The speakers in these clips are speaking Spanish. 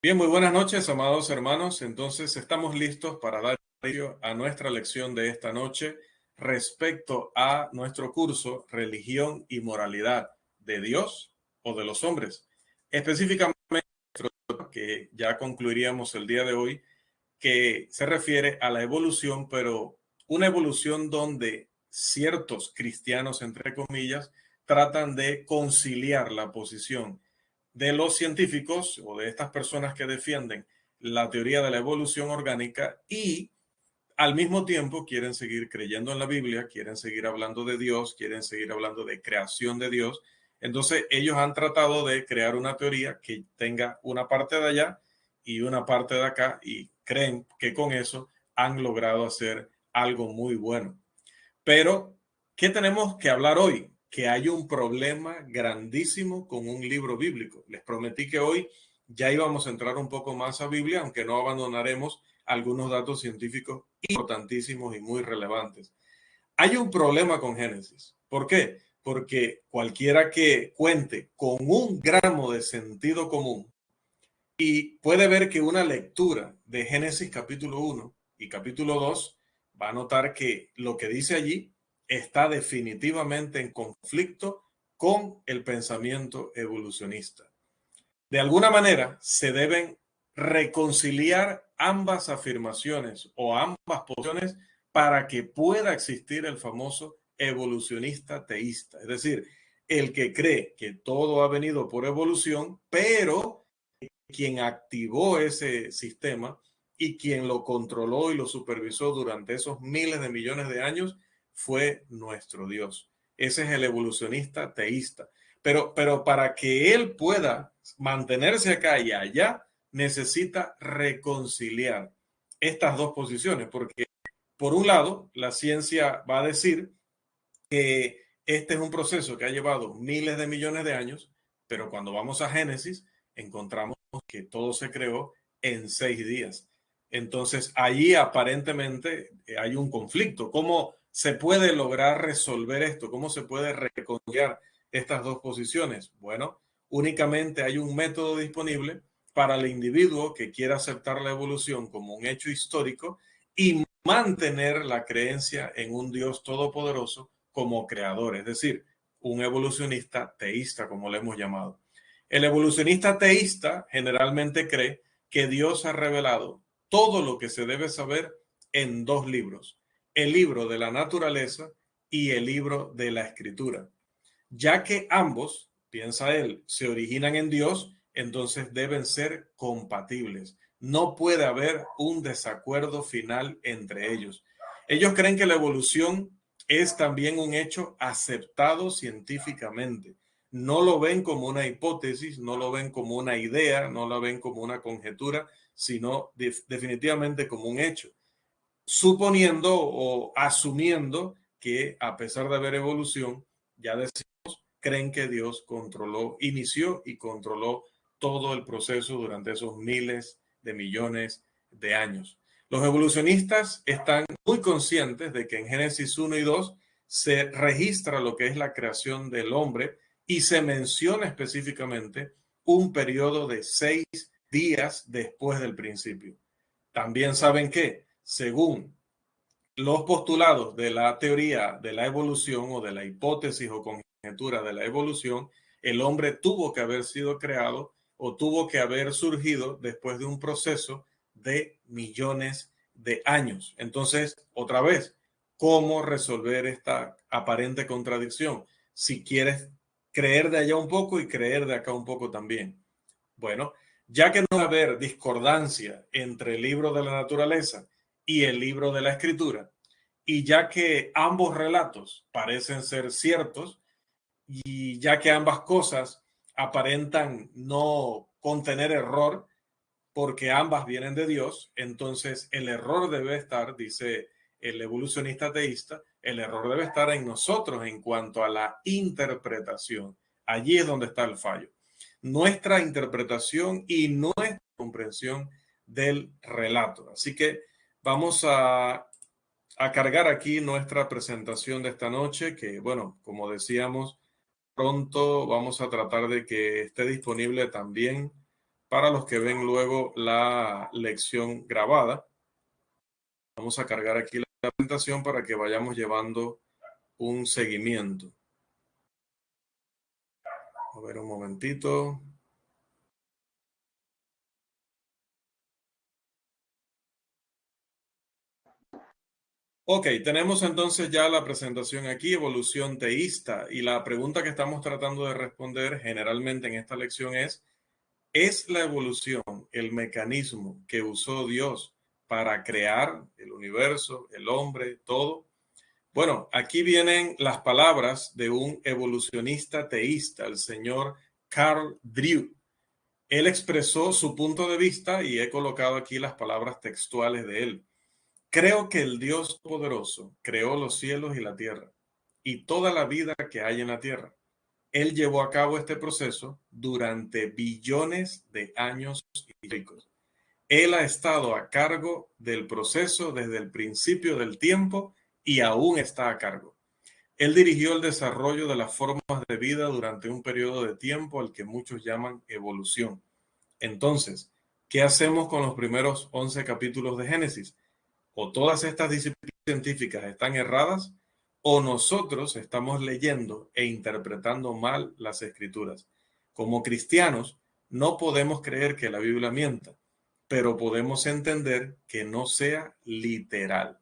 Bien, muy buenas noches, amados hermanos. Entonces, estamos listos para dar inicio a nuestra lección de esta noche respecto a nuestro curso Religión y Moralidad, de Dios o de los hombres. Específicamente, que ya concluiríamos el día de hoy, que se refiere a la evolución, pero una evolución donde ciertos cristianos, entre comillas, tratan de conciliar la posición de los científicos o de estas personas que defienden la teoría de la evolución orgánica y al mismo tiempo quieren seguir creyendo en la Biblia, quieren seguir hablando de Dios, quieren seguir hablando de creación de Dios. Entonces ellos han tratado de crear una teoría que tenga una parte de allá y una parte de acá y creen que con eso han logrado hacer algo muy bueno. Pero, ¿qué tenemos que hablar hoy? Que hay un problema grandísimo con un libro bíblico. Les prometí que hoy ya íbamos a entrar un poco más a Biblia, aunque no abandonaremos algunos datos científicos importantísimos y muy relevantes. Hay un problema con Génesis. ¿Por qué? Porque cualquiera que cuente con un gramo de sentido común y puede ver que una lectura de Génesis capítulo 1 y capítulo 2 va a notar que lo que dice allí está definitivamente en conflicto con el pensamiento evolucionista. De alguna manera se deben reconciliar ambas afirmaciones o ambas posiciones para que pueda existir el famoso evolucionista teísta, es decir, el que cree que todo ha venido por evolución, pero quien activó ese sistema y quien lo controló y lo supervisó durante esos miles de millones de años fue nuestro Dios. Ese es el evolucionista teísta. Pero para que él pueda mantenerse acá y allá, necesita reconciliar estas dos posiciones, porque por un lado, la ciencia va a decir que este es un proceso que ha llevado miles de millones de años, pero cuando vamos a Génesis, encontramos que todo se creó en 6 días. Entonces, allí aparentemente hay un conflicto. ¿Cómo se puede lograr resolver esto? ¿Cómo se puede reconciliar estas dos posiciones? Bueno, únicamente hay un método disponible para el individuo que quiera aceptar la evolución como un hecho histórico y mantener la creencia en un Dios todopoderoso como creador, es decir, un evolucionista teísta, como le hemos llamado. El evolucionista teísta generalmente cree que Dios ha revelado todo lo que se debe saber en dos libros, el libro de la naturaleza y el libro de la escritura. Ya que ambos, piensa él, se originan en Dios, entonces deben ser compatibles. No puede haber un desacuerdo final entre ellos. Ellos creen que la evolución es también un hecho aceptado científicamente. No lo ven como una hipótesis, no lo ven como una idea, no lo ven como una conjetura, sino definitivamente como un hecho, suponiendo o asumiendo que a pesar de haber evolución, ya decimos, creen que Dios controló, inició y controló todo el proceso durante esos miles de millones de años. Los evolucionistas están muy conscientes de que en Génesis 1 y 2 se registra lo que es la creación del hombre y se menciona específicamente un periodo de 6 días después del principio. También saben que, según los postulados de la teoría de la evolución o de la hipótesis o conjetura de la evolución, el hombre tuvo que haber sido creado o tuvo que haber surgido después de un proceso de millones de años. Entonces, otra vez, ¿cómo resolver esta aparente contradicción? Si quieres creer de allá un poco y creer de acá un poco también. Bueno, ya que no va a haber discordancia entre el libro de la naturaleza y el libro de la escritura, y ya que ambos relatos parecen ser ciertos, y ya que ambas cosas aparentan no contener error, porque ambas vienen de Dios, entonces el error debe estar, dice el evolucionista teísta, el error debe estar en nosotros en cuanto a la interpretación. Allí es donde está el fallo. Nuestra interpretación y nuestra comprensión del relato. Así que vamos a a cargar aquí nuestra presentación de esta noche, que bueno, como decíamos, pronto vamos a tratar de que esté disponible también para los que ven luego la lección grabada. Vamos a cargar aquí la presentación para que vayamos llevando un seguimiento. A ver un momentito. Ok, tenemos entonces ya la presentación aquí, evolución teísta, y la pregunta que estamos tratando de responder generalmente en esta lección ¿es la evolución el mecanismo que usó Dios para crear el universo, el hombre, todo? Bueno, aquí vienen las palabras de un evolucionista teísta, el señor Carl Drew. Él expresó su punto de vista y he colocado aquí las palabras textuales de él. Creo que el Dios poderoso creó los cielos y la tierra y toda la vida que hay en la tierra. Él llevó a cabo este proceso durante billones de años históricos. Él ha estado a cargo del proceso desde el principio del tiempo y aún está a cargo. Él dirigió el desarrollo de las formas de vida durante un periodo de tiempo al que muchos llaman evolución. Entonces, ¿qué hacemos con los primeros 11 capítulos de Génesis? O todas estas disciplinas científicas están erradas, o nosotros estamos leyendo e interpretando mal las escrituras. Como cristianos, no podemos creer que la Biblia mienta, pero podemos entender que no sea literal.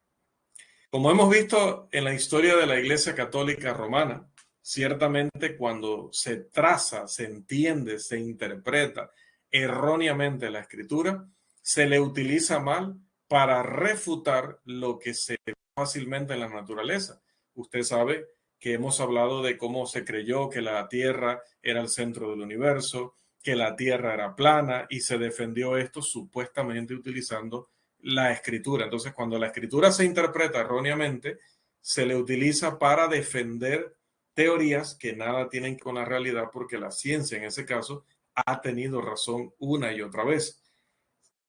Como hemos visto en la historia de la Iglesia Católica Romana, ciertamente cuando se traza, se entiende, se interpreta erróneamente la escritura, se le utiliza mal para refutar lo que se ve fácilmente en la naturaleza. Usted sabe que hemos hablado de cómo se creyó que la Tierra era el centro del universo, que la Tierra era plana y se defendió esto supuestamente utilizando la escritura. Entonces, cuando la escritura se interpreta erróneamente, se le utiliza para defender teorías que nada tienen con la realidad, porque la ciencia en ese caso ha tenido razón una y otra vez.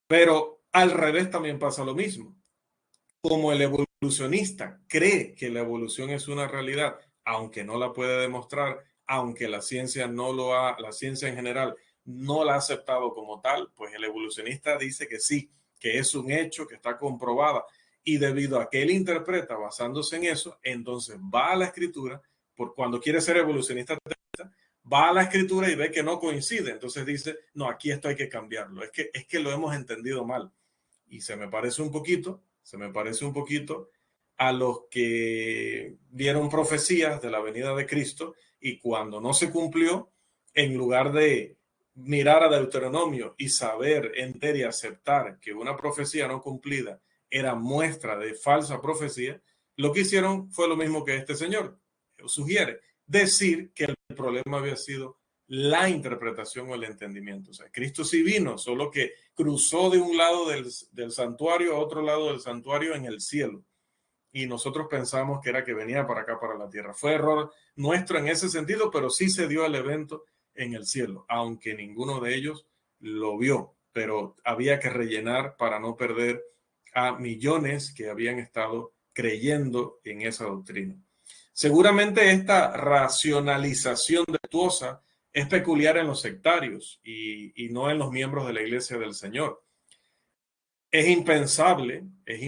Pero al revés también pasa lo mismo. Como el evolucionista cree que la evolución es una realidad, aunque no la puede demostrar, aunque la ciencia no lo ha, la ciencia en general no la ha aceptado como tal, pues el evolucionista dice que sí, que es un hecho, que está comprobada. Y debido a que él interpreta basándose en eso, entonces va a la escritura, por cuando quiere ser evolucionista, va a la escritura y ve que no coincide. Entonces dice, no, aquí esto hay que cambiarlo. Es que lo hemos entendido mal. Y se me parece un poquito a los que dieron profecías de la venida de Cristo y cuando no se cumplió, en lugar de mirar a Deuteronomio y saber, entender y aceptar que una profecía no cumplida era muestra de falsa profecía, lo que hicieron fue lo mismo que este señor sugiere, decir que el problema había sido la interpretación o el entendimiento. O sea, Cristo sí vino, solo que cruzó de un lado del santuario a otro lado del santuario en el cielo. Y nosotros pensamos que era que venía para acá, para la tierra. Fue error nuestro en ese sentido, pero sí se dio el evento en el cielo, aunque ninguno de ellos lo vio. Pero había que rellenar para no perder a millones que habían estado creyendo en esa doctrina. Seguramente esta racionalización virtuosa es peculiar en los sectarios y no en los miembros de la Iglesia del Señor. Es impensable, es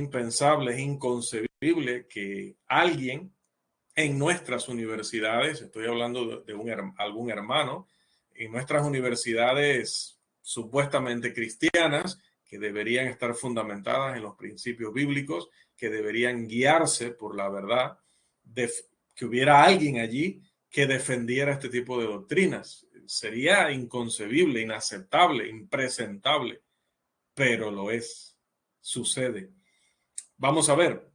inconcebible que alguien en nuestras universidades, estoy hablando de algún hermano, en nuestras universidades supuestamente cristianas, que deberían estar fundamentadas en los principios bíblicos, que deberían guiarse por la verdad, que hubiera alguien allí que defendiera este tipo de doctrinas. Sería inconcebible, inaceptable, impresentable, pero lo es, sucede. Vamos a ver,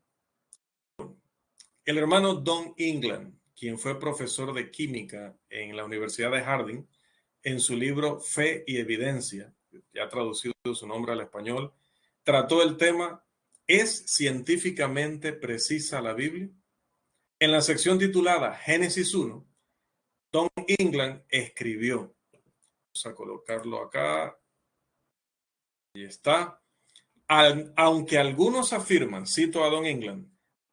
el hermano Don England, quien fue profesor de química en la Universidad de Harding, en su libro Fe y Evidencia, ya traducido su nombre al español, trató el tema ¿es científicamente precisa la Biblia? En la sección titulada Génesis 1, Don England escribió, vamos a colocarlo acá, y está, aunque algunos afirman, cito a Don England,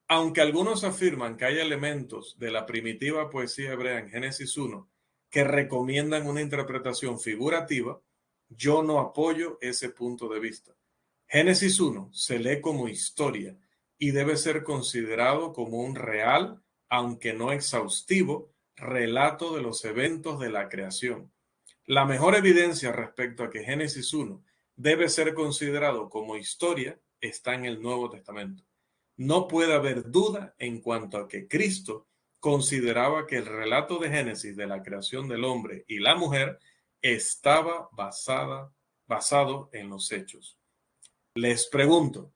Aunque algunos afirman que hay elementos de la primitiva poesía hebrea en Génesis 1 que recomiendan una interpretación figurativa, yo no apoyo ese punto de vista. Génesis 1 se lee como historia y debe ser considerado como un real, aunque no exhaustivo, relato de los eventos de la creación. La mejor evidencia respecto a que Génesis 1 debe ser considerado como historia está en el Nuevo Testamento. No puede haber duda en cuanto a que Cristo consideraba que el relato de Génesis de la creación del hombre y la mujer estaba basado en los hechos. Les pregunto,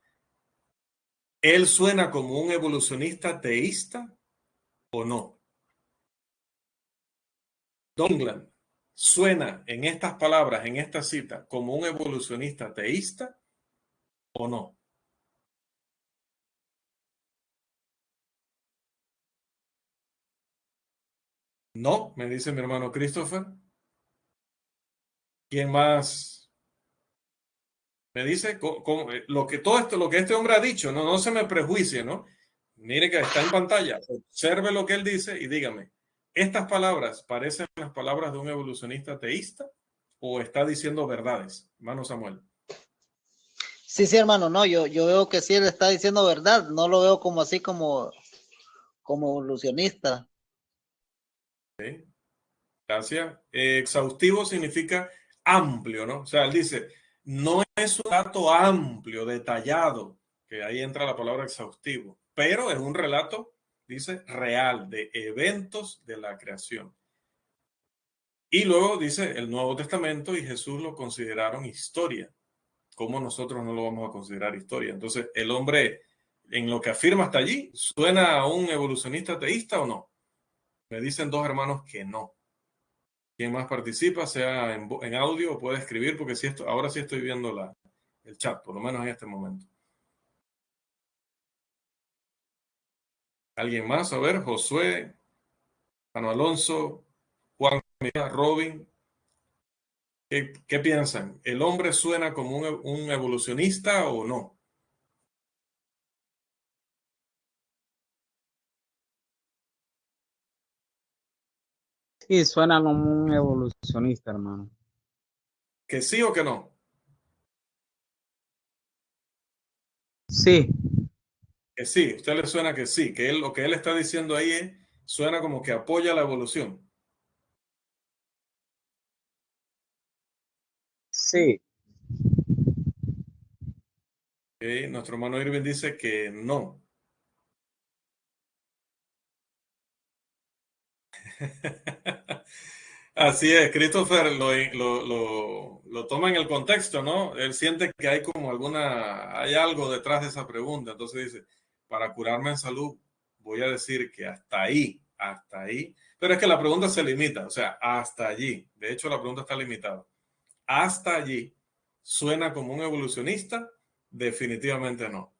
¿él suena como un evolucionista teísta o no? Dongland suena en estas palabras, en esta cita, como un evolucionista teísta o no. No, me dice mi hermano Christopher. ¿Quién más me dice? Lo que todo esto, lo que este hombre ha dicho, no se me prejuicie, ¿no? Mire que está en pantalla, observe lo que él dice y dígame, ¿estas palabras parecen las palabras de un evolucionista teísta o está diciendo verdades, hermano Samuel? Sí, hermano, no, yo veo que sí él está diciendo verdad, no lo veo como así como evolucionista. ¿Sí? Gracias. Exhaustivo significa amplio, ¿no? O sea, él dice, no es un dato amplio, detallado, que ahí entra la palabra exhaustivo, pero es un relato, dice, real, de eventos de la creación. Y luego dice el Nuevo Testamento y Jesús lo consideraron historia. ¿Cómo nosotros no lo vamos a considerar historia? Entonces, el hombre, en lo que afirma hasta allí, ¿suena a un evolucionista teísta o no? Me dicen dos hermanos que no. Quien más participa, sea en audio o puede escribir, porque si esto, ahora sí estoy viendo el chat, por lo menos en este momento. ¿Alguien más? A ver, Josué, Juan Alonso, Juan, Robin. ¿Qué piensan? ¿El hombre suena como un evolucionista o no? Sí, suena como un evolucionista, hermano. ¿Que sí o que no? Sí. Que sí, usted le suena que sí, que lo que él está diciendo ahí suena como que apoya la evolución. Sí. Nuestro hermano Irving dice que no. Así es, Christopher lo toma en el contexto, ¿no? Él siente que hay como hay algo detrás de esa pregunta. Entonces dice, para curarme en salud, voy a decir que hasta ahí. Pero es que la pregunta se limita, o sea, hasta allí. De hecho, la pregunta está limitada. Hasta allí, ¿suena como un evolucionista? Definitivamente no.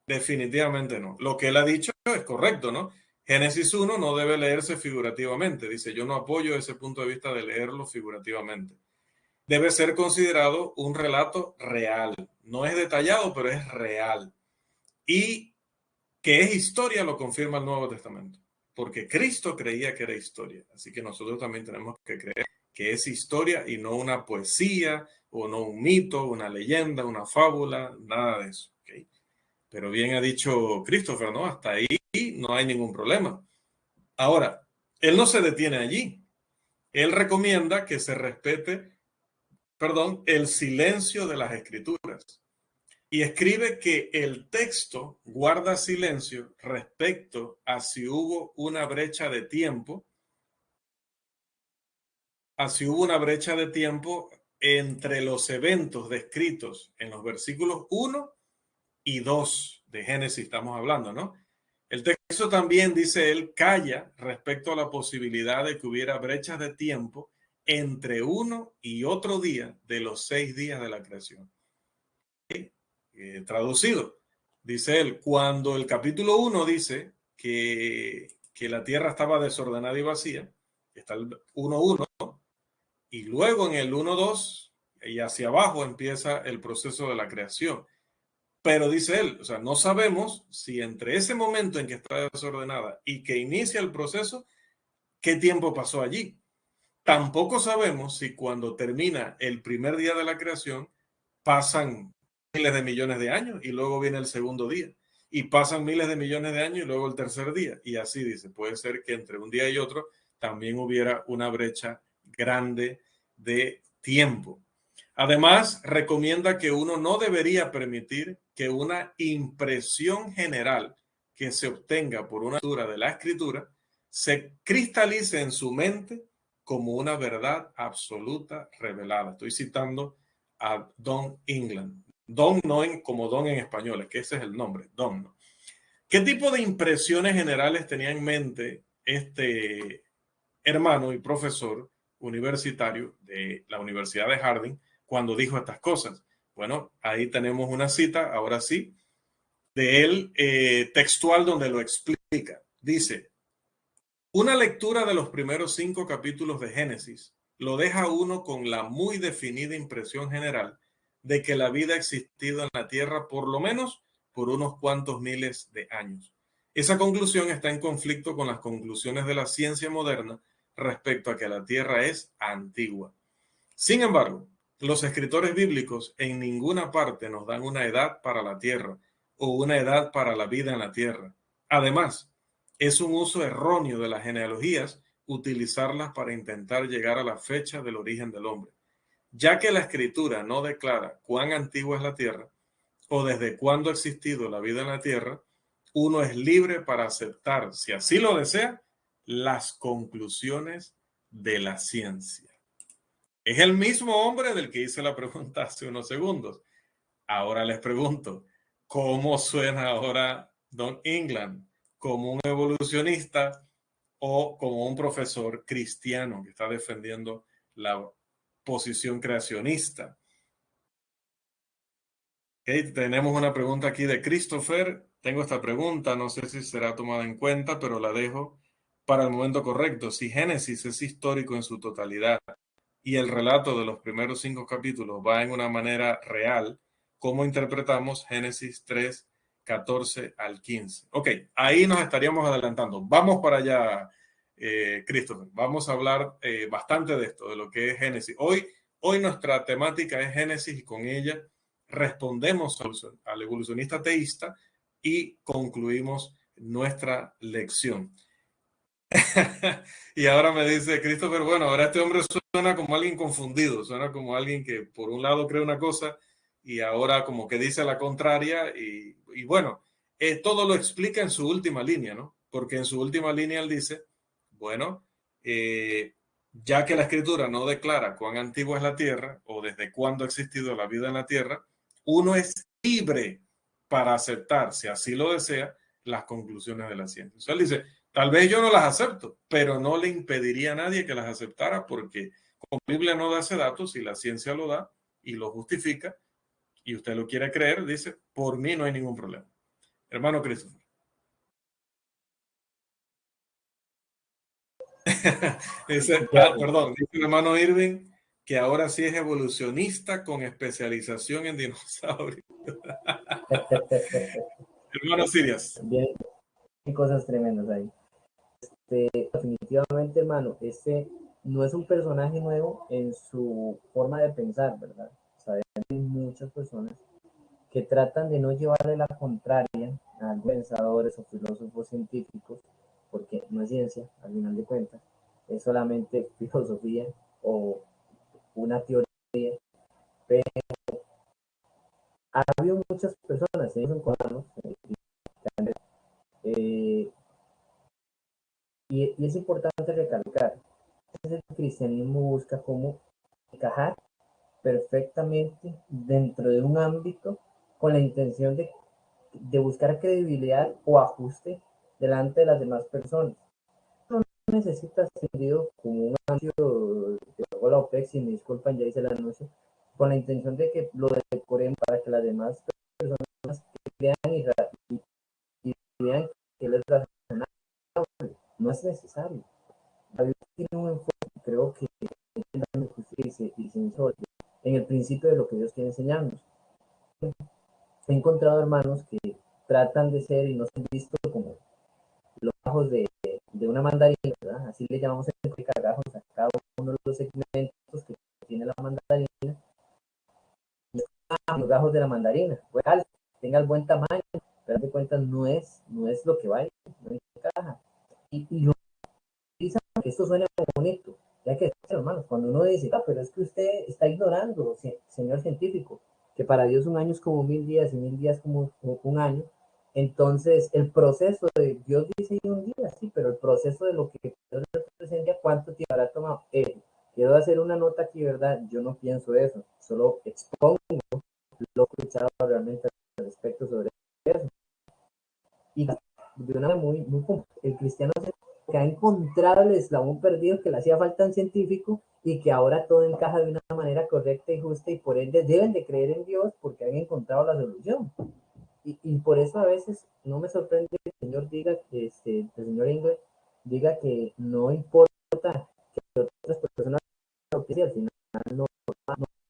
Definitivamente no. Lo que él ha dicho es correcto, ¿no? Génesis 1 no debe leerse figurativamente. Dice, yo no apoyo ese punto de vista de leerlo figurativamente. Debe ser considerado un relato real. No es detallado, pero es real. Y que es historia lo confirma el Nuevo Testamento. Porque Cristo creía que era historia. Así que nosotros también tenemos que creer que es historia y no una poesía o no un mito, una leyenda, una fábula, nada de eso. ¿Okay? Pero bien ha dicho Christopher, ¿no? Hasta ahí no hay ningún problema. Ahora, él no se detiene allí. Él recomienda que se respete, el silencio de las escrituras. Y escribe que el texto guarda silencio respecto a si hubo una brecha de tiempo, entre los eventos descritos en los versículos 1 y 2 de Génesis, estamos hablando, ¿no? El texto también, dice él, calla respecto a la posibilidad de que hubiera brechas de tiempo entre uno y otro día de los 6 días de la creación. Traducido, dice él, cuando el capítulo 1 dice que la tierra estaba desordenada y vacía, está el 1.1, y luego en el 1.2 y hacia abajo empieza el proceso de la creación. Pero dice él, o sea, no sabemos si entre ese momento en que está desordenada y que inicia el proceso, qué tiempo pasó allí. Tampoco sabemos si cuando termina el primer día de la creación pasan miles de millones de años y luego viene el segundo día y pasan miles de millones de años y luego el tercer día. Y así dice, puede ser que entre un día y otro también hubiera una brecha grande de tiempo. Además, recomienda que uno no debería permitir que una impresión general que se obtenga por una lectura de la escritura se cristalice en su mente como una verdad absoluta revelada. Estoy citando a Don England. Don no como Don en español, es que ese es el nombre, Don. ¿No? ¿Qué tipo de impresiones generales tenía en mente este hermano y profesor universitario de la Universidad de Harding cuando dijo estas cosas? Bueno, ahí tenemos una cita, ahora sí, de él textual donde lo explica. Dice, una lectura de los primeros 5 capítulos de Génesis lo deja uno con la muy definida impresión general de que la vida ha existido en la Tierra por lo menos por unos cuantos miles de años. Esa conclusión está en conflicto con las conclusiones de la ciencia moderna respecto a que la Tierra es antigua. Sin embargo, los escritores bíblicos en ninguna parte nos dan una edad para la Tierra o una edad para la vida en la Tierra. Además, es un uso erróneo de las genealogías utilizarlas para intentar llegar a la fecha del origen del hombre, ya que la escritura no declara cuán antigua es la Tierra o desde cuándo ha existido la vida en la Tierra. Uno es libre para aceptar, si así lo desea, las conclusiones de la ciencia. Es el mismo hombre del que hice la pregunta hace unos segundos. Ahora les pregunto, ¿cómo suena ahora Don England? ¿Como un evolucionista o como un profesor cristiano que está defendiendo la posición creacionista? Okay, tenemos una pregunta aquí de Christopher. Tengo esta pregunta, no sé si será tomada en cuenta, pero la dejo para el momento correcto. Si Génesis es histórico en su totalidad y el relato de los primeros 5 capítulos va en una manera real, ¿cómo interpretamos Génesis 3, 14 al 15? Ok, ahí nos estaríamos adelantando. Vamos para allá, Christopher. Vamos a hablar bastante de esto, de lo que es Génesis. Hoy nuestra temática es Génesis y con ella respondemos al evolucionista teísta y concluimos nuestra lección. Y ahora me dice Christopher, bueno, ahora este hombre suena como alguien confundido, suena como alguien que por un lado cree una cosa y ahora como que dice la contraria y bueno, todo lo explica en su última línea, ¿no? Porque en su última línea él dice, bueno, ya que la escritura no declara cuán antigua es la Tierra o desde cuándo ha existido la vida en la Tierra, uno es libre para aceptar, si así lo desea, las conclusiones de la ciencia. Entonces él dice, tal vez yo no las acepto, pero no le impediría a nadie que las aceptara porque como la Biblia no da ese dato, si la ciencia lo da y lo justifica y usted lo quiere creer, dice, por mí no hay ningún problema. Hermano Christopher. Dice, perdón, dice el hermano Irving que ahora sí es evolucionista con especialización en dinosaurios. Hermano Sirias. Bien, cosas tremendas ahí. Definitivamente, hermano, este no es un personaje nuevo en su forma de pensar, ¿verdad? Sabemos que hay muchas personas que tratan de no llevarle la contraria a pensadores o filósofos científicos, porque no es ciencia, al final de cuentas, es solamente filosofía o una teoría, pero ha habido muchas personas, ellos son cubanos, eh, y es importante recalcar, el cristianismo busca cómo encajar perfectamente dentro de un ámbito con la intención de buscar credibilidad o ajuste delante de las demás personas. No necesita sentido como un anuncio de la OPEX, si me disculpan, ya hice el anuncio, con la intención de que lo decoren para que las demás personas crean y vean que él es razonable. No es necesario. La Biblia tiene un enfoque, creo que y en el principio de lo que Dios quiere enseñarnos. En encontrado hermanos que tratan de ser y no se han visto como los gajos de una mandarina, ¿verdad? Así le llamamos en gajos a cada uno de los segmentos que tiene la mandarina, los gajos de la mandarina, pues tenga el buen tamaño, pero de cuentas no es lo que vale, no encaja. Y lo utilizan que esto suene bonito, ya que, hermanos, cuando uno dice, pero es que usted está ignorando, señor científico, que para Dios un año es como 1000 días y 1000 días como un año. Entonces, el proceso de Dios dice un día, sí, pero el proceso de lo que Dios representa, ¿cuánto tiempo habrá tomado? Quiero hacer una nota aquí, ¿verdad? Yo no pienso eso, solo expongo lo que he escuchado realmente al respecto sobre eso. Y de una manera muy el cristiano que ha encontrado el eslabón perdido que le hacía falta a un científico y que ahora todo encaja de una manera correcta y justa y por ende deben de creer en Dios porque han encontrado la solución. Y por eso a veces no me sorprende que el Señor diga, que el Señor Engel diga que no importa que otras personas lo que al final no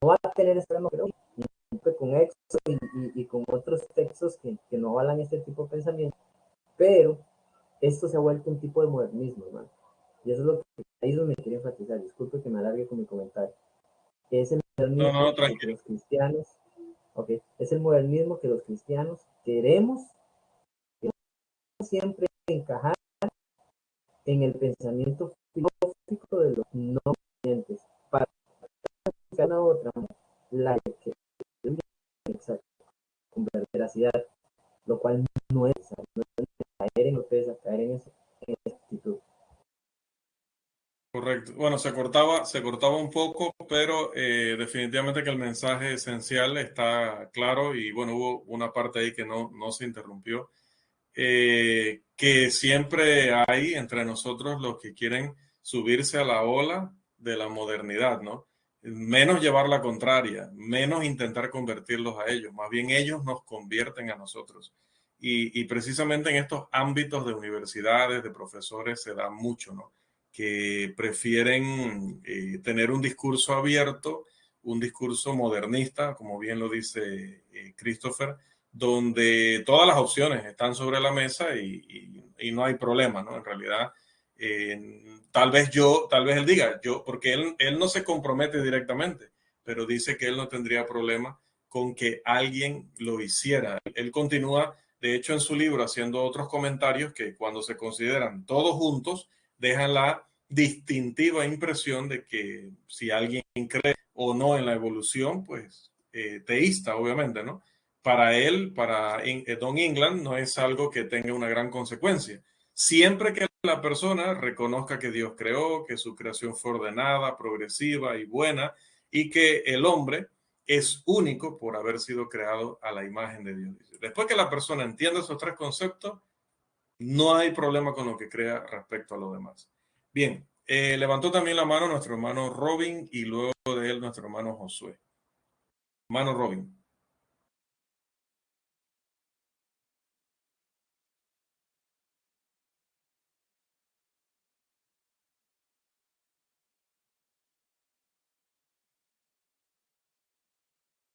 va a tener ese problema, pero con Éxodo y con otros textos que no avalan este tipo de pensamiento, pero esto se ha vuelto un tipo de modernismo, hermano. Y eso es lo que ahí es donde me quería enfatizar. Disculpe que me alargue con mi comentario. Es el modernismo que los cristianos, es el modernismo que los cristianos queremos siempre encajar en el pensamiento filosófico de los no creyentes para buscar una otra la que exacto, con veracidad, lo cual no es caer en loteza, caer en esa actitud. Correcto. Bueno, se cortaba un poco, pero definitivamente que el mensaje esencial está claro y bueno, hubo una parte ahí que no se interrumpió. Que siempre hay entre nosotros los que quieren subirse a la ola de la modernidad, ¿no? Menos llevar la contraria, menos intentar convertirlos a ellos, más bien ellos nos convierten a nosotros. Y precisamente en estos ámbitos de universidades, de profesores, se da mucho, ¿no? Que prefieren tener un discurso abierto, un discurso modernista, como bien lo dice Christopher, donde todas las opciones están sobre la mesa y no hay problema, ¿no? En realidad, tal vez él diga, porque él no se compromete directamente, pero dice que él no tendría problema con que alguien lo hiciera. Él continúa, de hecho, en su libro haciendo otros comentarios que cuando se consideran todos juntos, dejan la distintiva impresión de que si alguien cree o no en la evolución, pues teísta, obviamente, ¿no? Para él, para Don England, no es algo que tenga una gran consecuencia. Siempre que la persona reconozca que Dios creó, que su creación fue ordenada, progresiva y buena, y que el hombre es único por haber sido creado a la imagen de Dios. Después que la persona entienda esos tres conceptos, no hay problema con lo que crea respecto a lo demás. Bien, levantó también la mano nuestro hermano Robin y luego de él nuestro hermano Josué. Hermano Robin.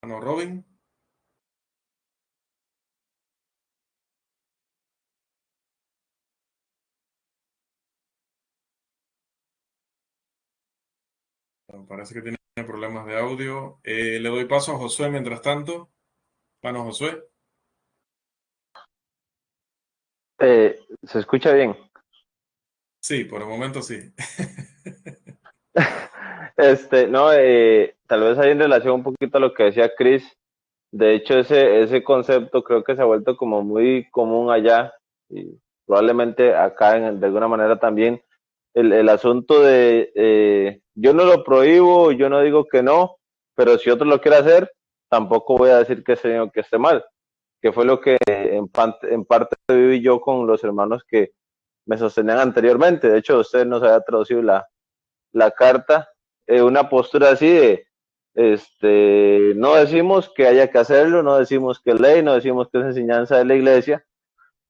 Hermano Robin. Me parece que tiene problemas de audio. Le doy paso a Josué mientras tanto. Hermano Josué. ¿Se escucha bien? Sí, por el momento sí. No, tal vez ahí en relación un poquito a lo que decía Chris, de hecho ese concepto creo que se ha vuelto como muy común allá y probablemente acá de alguna manera también el asunto de yo no lo prohíbo, yo no digo que no, pero si otro lo quiere hacer, tampoco voy a decir que esté mal, que fue lo que en parte viví yo con los hermanos que me sostenían anteriormente. De hecho, usted nos había traducido la carta, una postura así de, no decimos que haya que hacerlo, no decimos que es ley, no decimos que es enseñanza de la iglesia,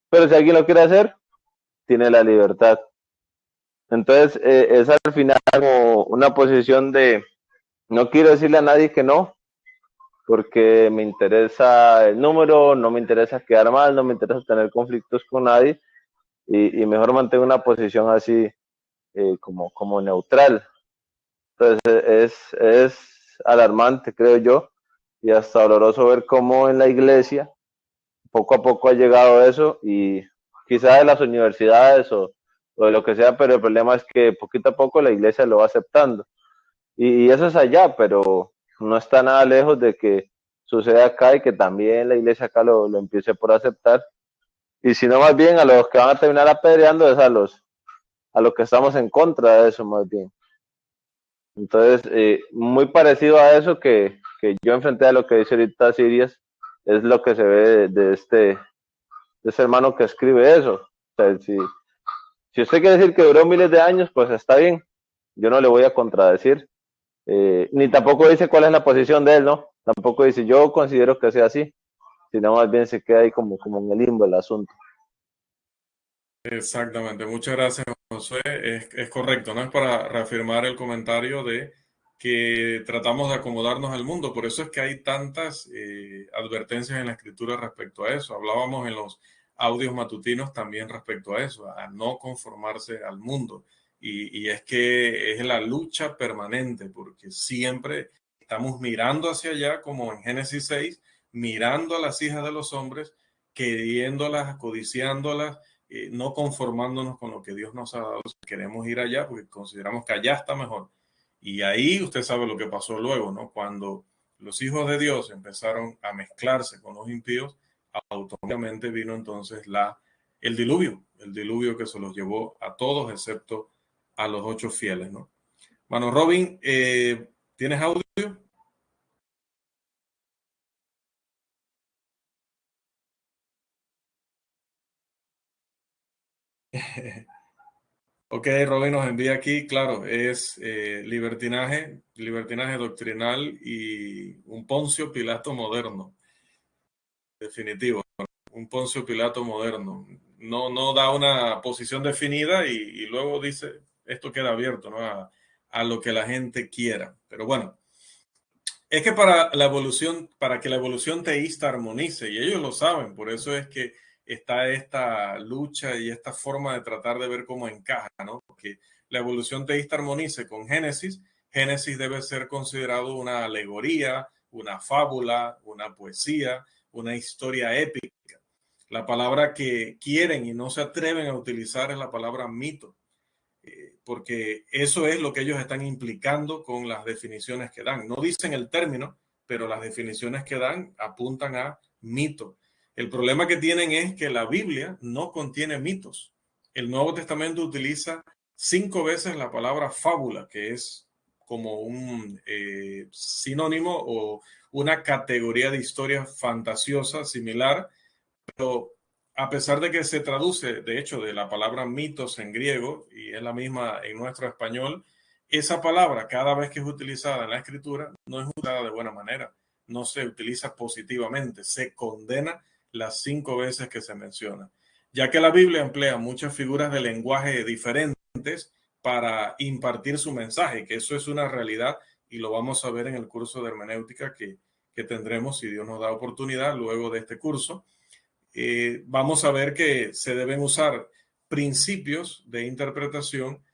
pero si alguien lo quiere hacer, tiene la libertad. Entonces, es al final como una posición de, no quiero decirle a nadie que no, porque me interesa el número, no me interesa quedar mal, no me interesa tener conflictos con nadie, y mejor mantengo una posición así como neutral. Entonces es alarmante, creo yo, y hasta doloroso ver cómo en la iglesia poco a poco ha llegado eso, y quizás de las universidades o de lo que sea, pero el problema es que poquito a poco la iglesia lo va aceptando. Y eso es allá, pero no está nada lejos de que suceda acá y que también la iglesia acá lo empiece por aceptar. Y si no, más bien a los que van a terminar apedreando es a los que estamos en contra de eso, más bien. Entonces, muy parecido a eso que yo enfrenté a lo que dice ahorita Sirius, es lo que se ve de este hermano que escribe eso. O sea, si usted quiere decir que duró miles de años, pues está bien. Yo no le voy a contradecir. Ni tampoco dice cuál es la posición de él, ¿no? Tampoco dice yo considero que sea así, sino más bien se queda ahí como en el limbo el asunto. Exactamente, muchas gracias, José. Es correcto, ¿no? Es para reafirmar el comentario de que tratamos de acomodarnos al mundo. Por eso es que hay tantas advertencias en la escritura respecto a eso. Hablábamos en los audios matutinos también respecto a eso, a no conformarse al mundo. Y es que es la lucha permanente, porque siempre estamos mirando hacia allá, como en Génesis 6, mirando a las hijas de los hombres, queriéndolas, codiciándolas, no conformándonos con lo que Dios nos ha dado. Queremos ir allá porque consideramos que allá está mejor. Y ahí usted sabe lo que pasó luego, ¿no? Cuando los hijos de Dios empezaron a mezclarse con los impíos, automáticamente vino entonces el diluvio que se los llevó a todos excepto a los 8 fieles, ¿no? Bueno, Robin, ¿tienes audio? Ok, Robin nos envía aquí, claro, es libertinaje doctrinal y un Poncio Pilato moderno, definitivo, un Poncio Pilato moderno. No da una posición definida y luego dice, esto queda abierto, ¿no? A lo que la gente quiera. Pero bueno, es que para que la evolución teísta armonice, y ellos lo saben, por eso es que está esta lucha y esta forma de tratar de ver cómo encaja, ¿no? Porque la evolución teísta armonice con Génesis. Génesis debe ser considerado una alegoría, una fábula, una poesía, una historia épica. La palabra que quieren y no se atreven a utilizar es la palabra mito, porque eso es lo que ellos están implicando con las definiciones que dan. No dicen el término, pero las definiciones que dan apuntan a mito. El problema que tienen es que la Biblia no contiene mitos. El Nuevo Testamento utiliza 5 veces la palabra fábula, que es como un sinónimo o una categoría de historia fantasiosa similar, pero a pesar de que se traduce, de hecho, de la palabra mitos en griego y es la misma en nuestro español, esa palabra cada vez que es utilizada en la escritura no es usada de buena manera, no se utiliza positivamente, se condena las 5 veces que se menciona, ya que la Biblia emplea muchas figuras de lenguaje diferentes para impartir su mensaje, que eso es una realidad y lo vamos a ver en el curso de hermenéutica que tendremos si Dios nos da oportunidad luego de este curso. Vamos a ver que se deben usar principios de interpretación,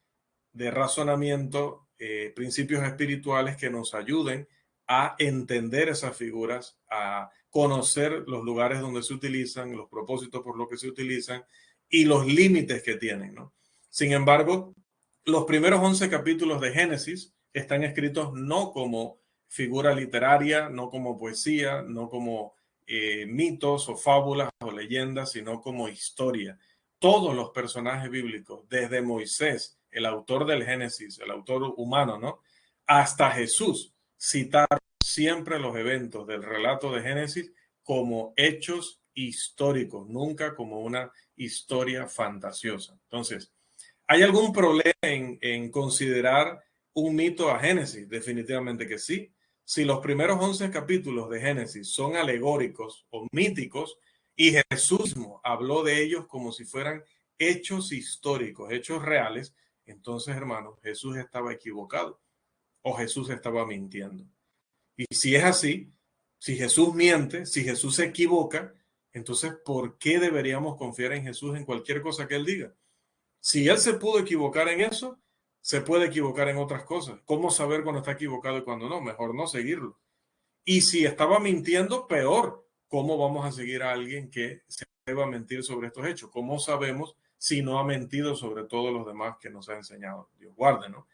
de razonamiento, principios espirituales que nos ayuden a entender esas figuras, a conocer los lugares donde se utilizan, los propósitos por los que se utilizan y los límites que tienen, ¿no? Sin embargo, los primeros 11 capítulos de Génesis están escritos no como figura literaria, no como poesía, no como mitos o fábulas o leyendas, sino como historia. Todos los personajes bíblicos, desde Moisés, el autor del Génesis, el autor humano, ¿no? Hasta Jesús, citaron siempre los eventos del relato de Génesis como hechos históricos, nunca como una historia fantasiosa. Entonces, ¿hay algún problema en considerar un mito a Génesis? Definitivamente que sí. Si los primeros 11 capítulos de Génesis son alegóricos o míticos y Jesús mismo habló de ellos como si fueran hechos históricos, hechos reales, entonces, hermanos, Jesús estaba equivocado o Jesús estaba mintiendo. Y si es así, Si Jesús miente, si Jesús se equivoca, entonces, ¿por qué deberíamos confiar en Jesús en cualquier cosa que Él diga? Si Él se pudo equivocar en eso, se puede equivocar en otras cosas. ¿Cómo saber cuando está equivocado y cuando no? Mejor no seguirlo. Y si estaba mintiendo, peor. ¿Cómo vamos a seguir a alguien que se va a mentir sobre estos hechos? ¿Cómo sabemos si no ha mentido sobre todos los demás que nos ha enseñado? Dios guarde, ¿no?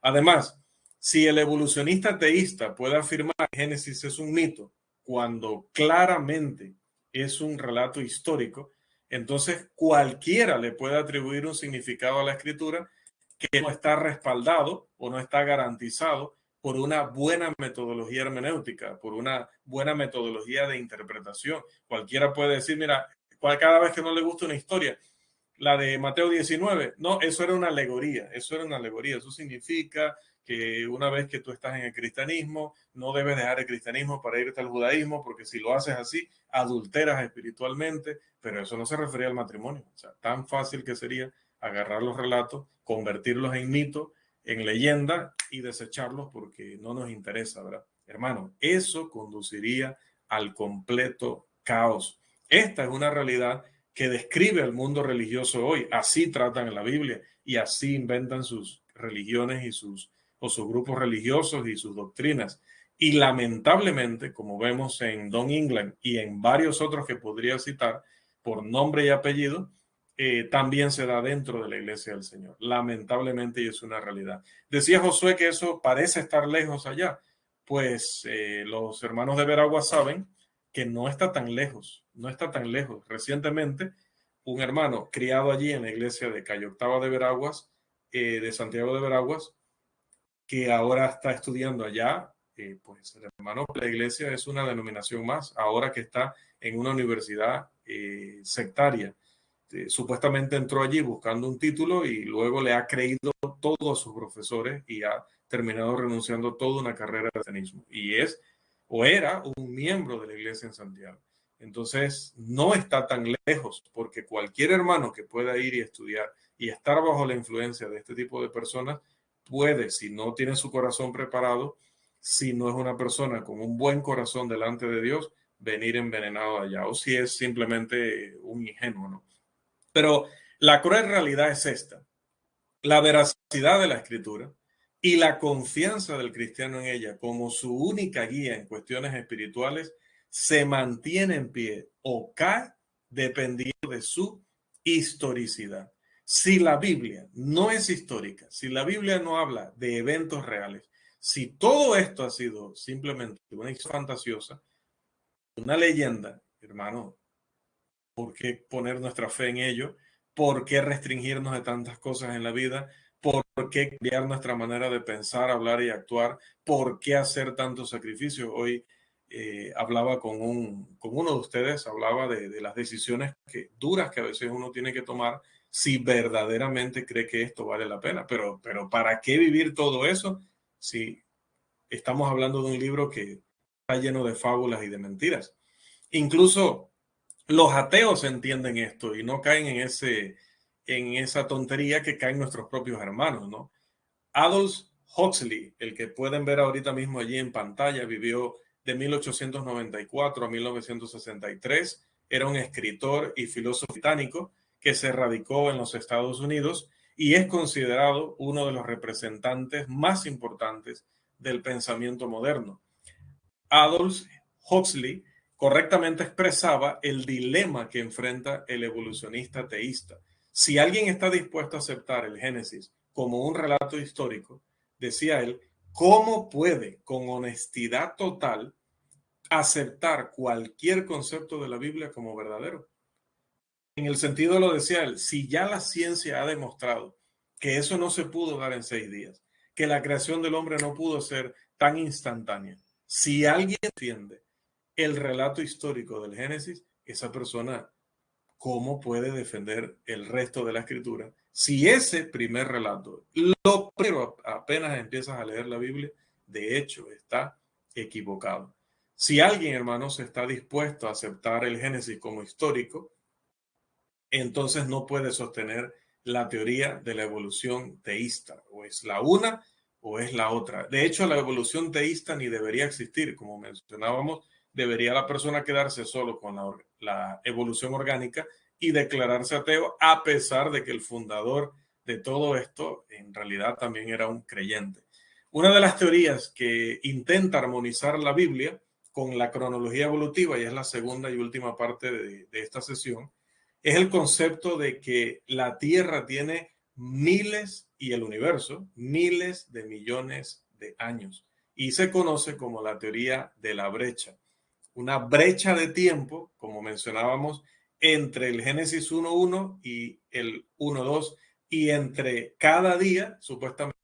Además, si el evolucionista teísta puede afirmar que Génesis es un mito cuando claramente es un relato histórico, entonces cualquiera le puede atribuir un significado a la escritura que no está respaldado o no está garantizado por una buena metodología hermenéutica, por una buena metodología de interpretación. Cualquiera puede decir, mira, cada vez que no le gusta una historia, la de Mateo 19, no, eso era una alegoría, eso significa que una vez que tú estás en el cristianismo, no debes dejar el cristianismo para irte al judaísmo, porque si lo haces así, adulteras espiritualmente, pero eso no se refería al matrimonio. O sea, tan fácil que sería agarrar los relatos, convertirlos en mito, en leyenda y desecharlos porque no nos interesa, ¿verdad? Hermano, eso conduciría al completo caos. Esta es una realidad que describe al mundo religioso hoy. Así tratan en la Biblia y así inventan sus religiones y sus grupos religiosos y sus doctrinas. Y lamentablemente, como vemos en Don England y en varios otros que podría citar por nombre y apellido, también se da dentro de la iglesia del Señor. Lamentablemente, y es una realidad. Decía Josué que eso parece estar lejos allá. Pues los hermanos de Veraguas saben que no está tan lejos, no está tan lejos. Recientemente, un hermano criado allí en la iglesia de Cayo Octava de Veraguas, de Santiago de Veraguas, que ahora está estudiando allá, pues el hermano de la iglesia es una denominación más, ahora que está en una universidad sectaria. Supuestamente entró allí buscando un título y luego le ha creído todo a sus profesores y ha terminado renunciando toda una carrera de cristianismo. Y es o era un miembro de la iglesia en Santiago. Entonces, no está tan lejos, porque cualquier hermano que pueda ir y estudiar y estar bajo la influencia de este tipo de personas puede, si no tiene su corazón preparado, si no es una persona con un buen corazón delante de Dios, venir envenenado allá, o si es simplemente un ingenuo, ¿no? Pero la cruel realidad es esta: la veracidad de la escritura y la confianza del cristiano en ella como su única guía en cuestiones espirituales se mantiene en pie o cae dependiendo de su historicidad. Si la Biblia no es histórica, si la Biblia no habla de eventos reales, si todo esto ha sido simplemente una historia fantasiosa, una leyenda, hermano, ¿por qué poner nuestra fe en ello? ¿Por qué restringirnos de tantas cosas en la vida? ¿Por qué cambiar nuestra manera de pensar, hablar y actuar? ¿Por qué hacer tantos sacrificios? Hoy hablaba con uno de ustedes, hablaba de las decisiones duras que a veces uno tiene que tomar si verdaderamente cree que esto vale la pena. Pero ¿para qué vivir todo eso si estamos hablando de un libro que está lleno de fábulas y de mentiras? Incluso los ateos entienden esto y no caen en esa tontería que caen nuestros propios hermanos, ¿no? Aldous Huxley, el que pueden ver ahorita mismo allí en pantalla, vivió de 1894 a 1963. Era un escritor y filósofo británico que se radicó en los Estados Unidos y es considerado uno de los representantes más importantes del pensamiento moderno. Aldous Huxley correctamente expresaba el dilema que enfrenta el evolucionista teísta. Si alguien está dispuesto a aceptar el Génesis como un relato histórico, decía él, ¿cómo puede con honestidad total aceptar cualquier concepto de la Biblia como verdadero? En el sentido, lo decía él, si ya la ciencia ha demostrado que eso no se pudo dar en 6 días, que la creación del hombre no pudo ser tan instantánea, si alguien entiende el relato histórico del Génesis, esa persona, ¿cómo puede defender el resto de la escritura? Si ese primer relato, lo primero apenas empiezas a leer la Biblia, de hecho está equivocado. Si alguien, hermanos, está dispuesto a aceptar el Génesis como histórico, entonces no puede sostener la teoría de la evolución teísta. O es la una o es la otra. De hecho, la evolución teísta ni debería existir. Como mencionábamos, debería la persona quedarse solo con la evolución orgánica y declararse ateo, a pesar de que el fundador de todo esto en realidad también era un creyente. Una de las teorías que intenta armonizar la Biblia con la cronología evolutiva, y es la segunda y última parte de esta sesión, es el concepto de que la Tierra tiene miles, y el universo, miles de millones de años. Y se conoce como la teoría de la brecha. Una brecha de tiempo, como mencionábamos, entre el Génesis 1.1 y el 1.2, y entre cada día, supuestamente,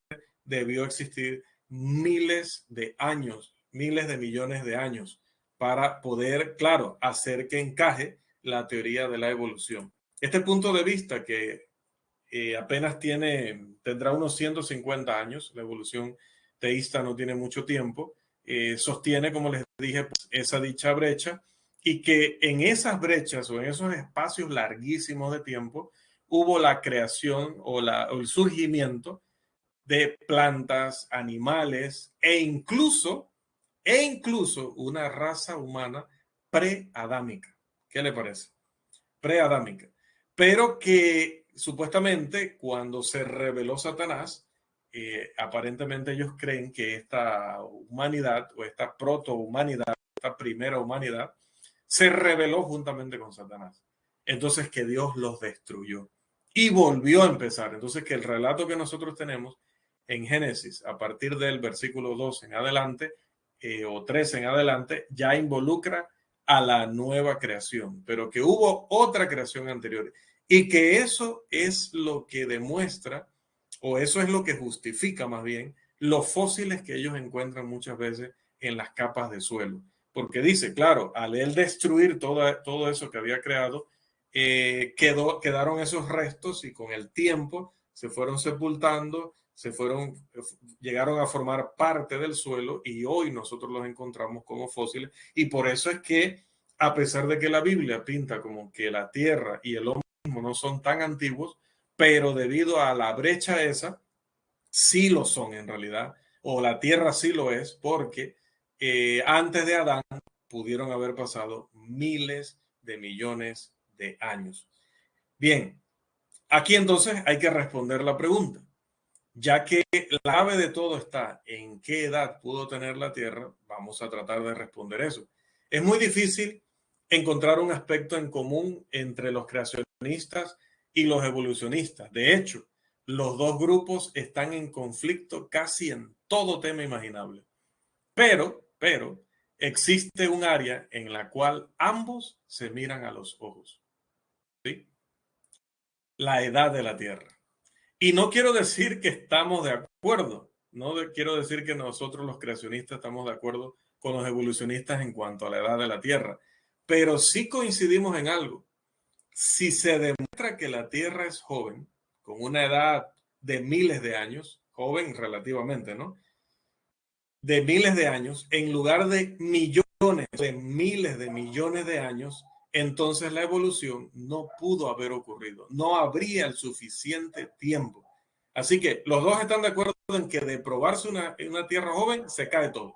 debió existir miles de años, miles de millones de años, para poder, claro, hacer que encaje la teoría de la evolución. Este punto de vista que apenas tendrá unos 150 años, la evolución teísta no tiene mucho tiempo, sostiene, como les dije, pues, esa dicha brecha, y que en esas brechas o en esos espacios larguísimos de tiempo hubo la creación o el surgimiento de plantas, animales e incluso una raza humana preadámica. ¿Qué le parece? Preadámica. Pero que supuestamente cuando se reveló Satanás, aparentemente ellos creen que esta humanidad o esta protohumanidad, esta primera humanidad, se rebeló juntamente con Satanás. Entonces que Dios los destruyó y volvió a empezar. Entonces que el relato que nosotros tenemos en Génesis, a partir del versículo 2 en adelante, o 3 en adelante, ya involucra a la nueva creación, pero que hubo otra creación anterior, y que eso es lo que demuestra, o eso es lo que justifica más bien, los fósiles que ellos encuentran muchas veces en las capas de suelo. Porque dice, claro, al él destruir todo eso que había creado, quedaron esos restos, y con el tiempo se fueron sepultando, llegaron a formar parte del suelo, y hoy nosotros los encontramos como fósiles. Y por eso es que, a pesar de que la Biblia pinta como que la Tierra y el hombre mismo no son tan antiguos, pero debido a la brecha esa, sí lo son en realidad, o la Tierra sí lo es, porque antes de Adán pudieron haber pasado miles de millones de años. Bien, aquí entonces hay que responder la pregunta. Ya que la clave de todo está en qué edad pudo tener la Tierra, vamos a tratar de responder eso. Es muy difícil encontrar un aspecto en común entre los creacionistas y los evolucionistas. De hecho, los dos grupos están en conflicto casi en todo tema imaginable. Pero existe un área en la cual ambos se miran a los ojos. ¿Sí? La edad de la Tierra. Y no quiero decir que estamos de acuerdo, no quiero decir que nosotros los creacionistas estamos de acuerdo con los evolucionistas en cuanto a la edad de la Tierra, pero sí coincidimos en algo. Si se demuestra que la Tierra es joven, con una edad de miles de años, joven relativamente, ¿no? De miles de años, en lugar de millones, de miles de millones de años, entonces la evolución no pudo haber ocurrido, no habría el suficiente tiempo. Así que los dos están de acuerdo en que de probarse una Tierra joven se cae todo.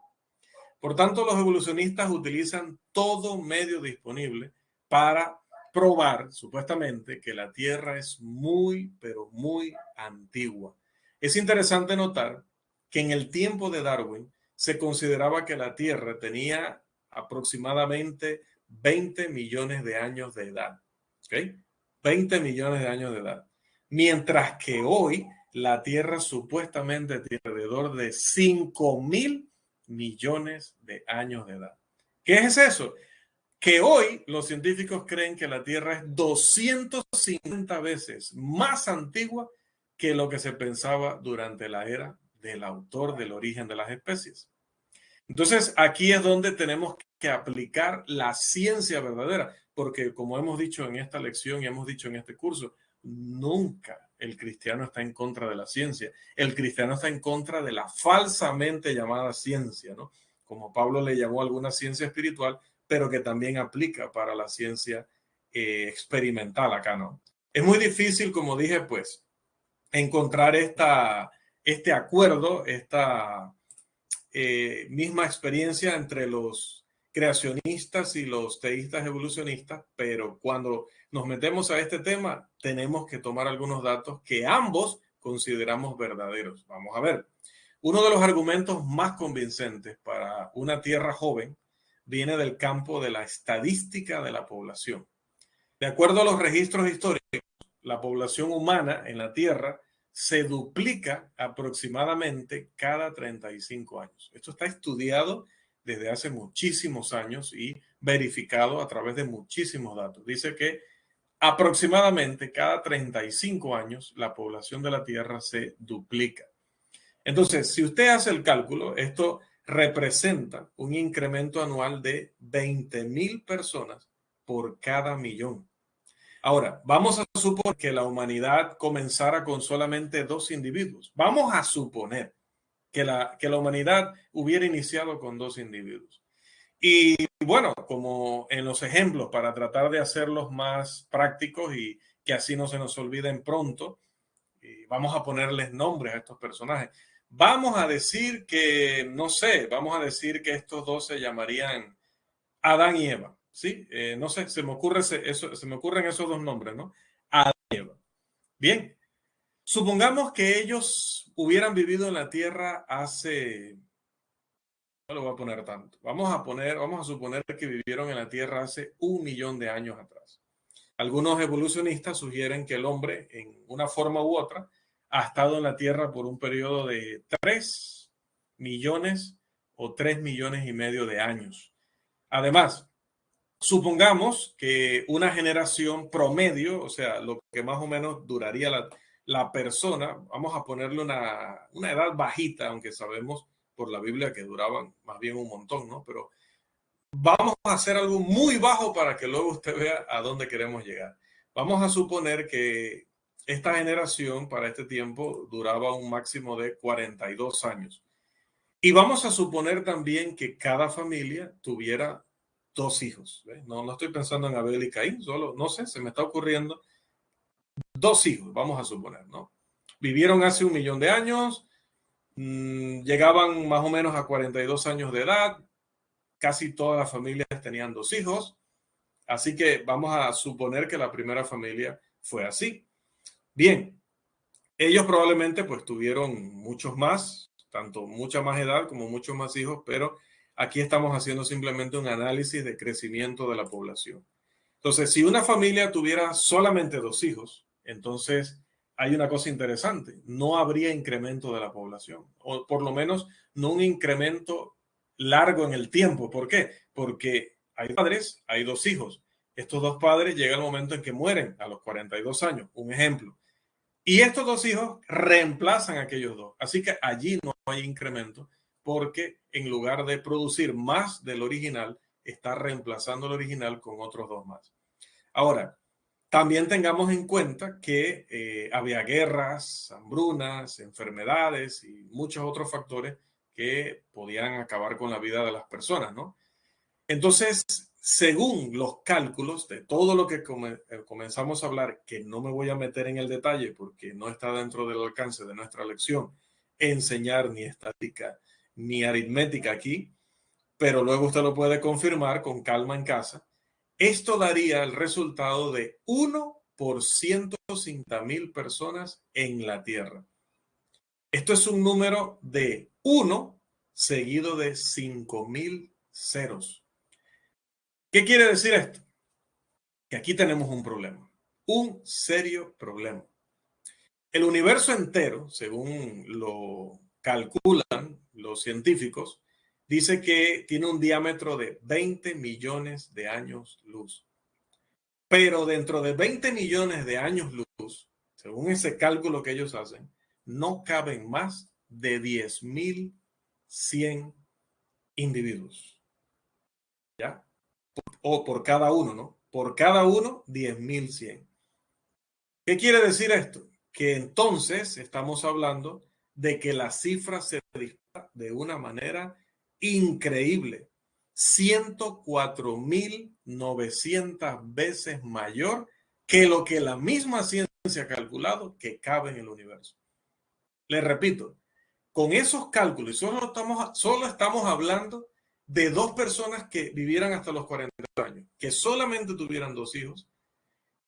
Por tanto, los evolucionistas utilizan todo medio disponible para probar, supuestamente, que la Tierra es muy, pero muy antigua. Es interesante notar que en el tiempo de Darwin se consideraba que la Tierra tenía aproximadamente 20 millones de años de edad. ¿Okay? 20 millones de años de edad. Mientras que hoy la Tierra supuestamente tiene alrededor de 5.000 millones de años de edad. ¿Qué es eso? Que hoy los científicos creen que la Tierra es 250 veces más antigua que lo que se pensaba durante la era del autor del origen de las especies. Entonces, aquí es donde tenemos que aplicar la ciencia verdadera, porque como hemos dicho en esta lección y hemos dicho en este curso, nunca el cristiano está en contra de la ciencia. El cristiano está en contra de la falsamente llamada ciencia, ¿no? Como Pablo le llamó a alguna ciencia espiritual, pero que también aplica para la ciencia experimental acá, ¿no? Es muy difícil, como dije, pues, encontrar este acuerdo, esta misma experiencia entre los creacionistas y los teístas evolucionistas, pero cuando nos metemos a este tema tenemos que tomar algunos datos que ambos consideramos verdaderos. Vamos a ver. Uno de los argumentos más convincentes para una Tierra joven viene del campo de la estadística de la población. De acuerdo a los registros históricos, la población humana en la Tierra se duplica aproximadamente cada 35 años. Esto está estudiado desde hace muchísimos años y verificado a través de muchísimos datos. Dice que aproximadamente cada 35 años la población de la Tierra se duplica. Entonces, si usted hace el cálculo, esto representa un incremento anual de 20,000 personas por cada millón. Ahora, vamos a suponer que la humanidad comenzara con solamente 2 individuos. Vamos a suponer que la humanidad hubiera iniciado con 2 individuos. Y bueno, como en los ejemplos, para tratar de hacerlos más prácticos y que así no se nos olviden pronto, vamos a ponerles nombres a estos personajes. Vamos a decir que, no sé, vamos a decir que estos 2 se llamarían Adán y Eva. Sí, no sé, se me ocurren esos 2 nombres, ¿no? Adán y Eva. Bien, supongamos que ellos hubieran vivido en la Tierra hace, no lo voy a poner tanto, vamos a suponer que vivieron en la Tierra hace 1.000.000 de años atrás. Algunos evolucionistas sugieren que el hombre, en una forma u otra, ha estado en la Tierra por un periodo de 3 millones o 3,5 millones de años. Además, supongamos que una generación promedio, o sea, lo que más o menos duraría la persona, vamos a ponerle una edad bajita, aunque sabemos por la Biblia que duraban más bien un montón, ¿no? Pero vamos a hacer algo muy bajo para que luego usted vea a dónde queremos llegar. Vamos a suponer que esta generación para este tiempo duraba un máximo de 42 años. Y vamos a suponer también que cada familia tuviera 2 hijos. ¿Ves? No estoy pensando en Abel y Caín, solo, no sé, se me está ocurriendo 2 hijos, vamos a suponer, ¿no? Vivieron hace 1.000.000 de años, llegaban más o menos a 42 años de edad, casi todas las familias tenían 2 hijos, así que vamos a suponer que la primera familia fue así. Bien, ellos probablemente pues tuvieron muchos más, tanto mucha más edad como muchos más hijos, pero aquí estamos haciendo simplemente un análisis de crecimiento de la población. Entonces, si una familia tuviera solamente 2 hijos, entonces hay una cosa interesante, no habría incremento de la población, o por lo menos no un incremento largo en el tiempo. ¿Por qué? Porque hay padres, hay 2 hijos. Estos 2 padres llega el momento en que mueren a los 42 años, un ejemplo. Y estos 2 hijos reemplazan a aquellos 2. Así que allí no hay incremento porque en lugar de producir más del original, está reemplazando el original con otros 2 más. Ahora, también tengamos en cuenta que había guerras, hambrunas, enfermedades y muchos otros factores que podían acabar con la vida de las personas, ¿no? Entonces, según los cálculos de todo lo que comenzamos a hablar, que no me voy a meter en el detalle porque no está dentro del alcance de nuestra lección enseñar ni estadística ni aritmética aquí, pero luego usted lo puede confirmar con calma en casa. Esto daría el resultado de 1 por 150,000 personas en la Tierra. Esto es un número de 1 seguido de 5,000 ceros. ¿Qué quiere decir esto? Que aquí tenemos un problema, un serio problema. El universo entero, según lo calculan los científicos, dice que tiene un diámetro de 20 millones de años luz. Pero dentro de 20 millones de años luz, según ese cálculo que ellos hacen, no caben más de 10,100 individuos. ¿Ya? O por cada uno, ¿no? Por cada uno, 10,100. ¿Qué quiere decir esto? Que entonces estamos hablando de que la cifra se dispara de una manera increíble. 104,900 veces mayor que lo que la misma ciencia ha calculado que cabe en el universo. Les repito, con esos cálculos, solo estamos hablando de 2 personas que vivieran hasta los 40 años, que solamente tuvieran 2 hijos,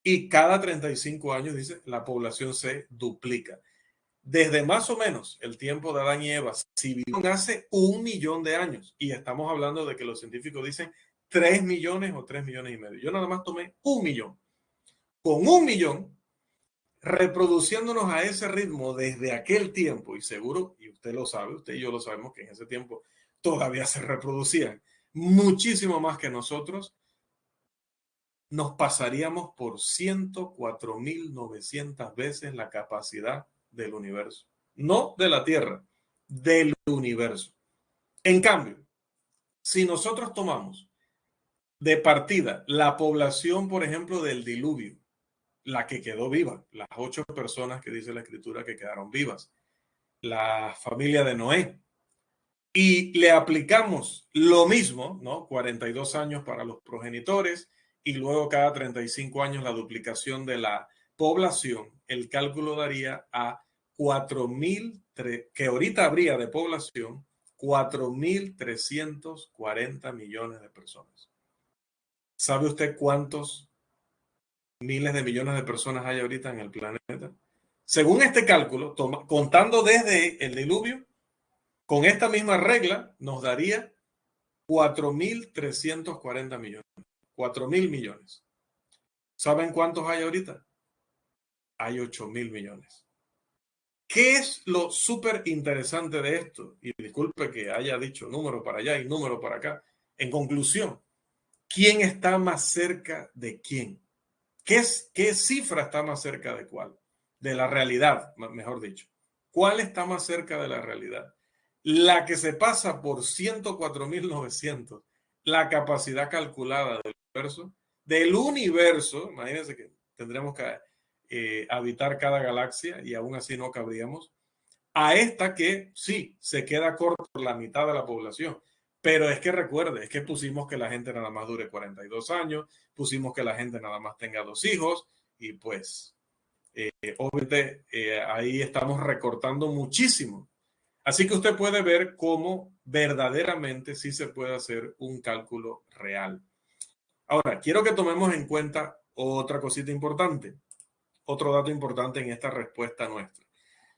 y cada 35 años, dice, la población se duplica. Desde más o menos el tiempo de Adán y Eva, si vivieron hace 1 millón de años, y estamos hablando de que los científicos dicen 3 millones o 3 millones y medio. Yo nada más tomé 1 millón. Con 1 millón, reproduciéndonos a ese ritmo desde aquel tiempo, y seguro, y usted lo sabe, usted y yo lo sabemos, que en ese tiempo todavía se reproducían muchísimo más que nosotros, nos pasaríamos por 104.900 veces la capacidad del universo. No de la Tierra, del universo. En cambio, si nosotros tomamos de partida la población, por ejemplo, del diluvio, la que quedó viva, las 8 personas que dice la escritura que quedaron vivas, la familia de Noé, y le aplicamos lo mismo, ¿no? 42 años para los progenitores y luego cada 35 años la duplicación de la población, el cálculo daría a 4.000, que ahorita habría de población 4.340 millones de personas. ¿Sabe usted cuántos miles de millones de personas hay ahorita en el planeta? Según este cálculo, contando desde el diluvio, con esta misma regla nos daría 4.340 millones. 4.000 millones. ¿Saben cuántos hay ahorita? Hay 8.000 millones. ¿Qué es lo súper interesante de esto? Y disculpe que haya dicho número para allá y número para acá. En conclusión, ¿quién está más cerca de quién? ¿Qué cifra está más cerca de cuál? De la realidad, mejor dicho. ¿Cuál está más cerca de la realidad? La que se pasa por 104.900, la capacidad calculada del universo, imagínense que tendríamos que habitar cada galaxia y aún así no cabríamos, a esta que sí, se queda corto por la mitad de la población. Pero es que recuerde, es que pusimos que la gente nada más dure 42 años, pusimos que la gente nada más tenga 2 hijos y pues obviamente ahí estamos recortando muchísimo. Así que usted puede ver cómo verdaderamente sí se puede hacer un cálculo real. Ahora, quiero que tomemos en cuenta otra cosita importante, otro dato importante en esta respuesta nuestra.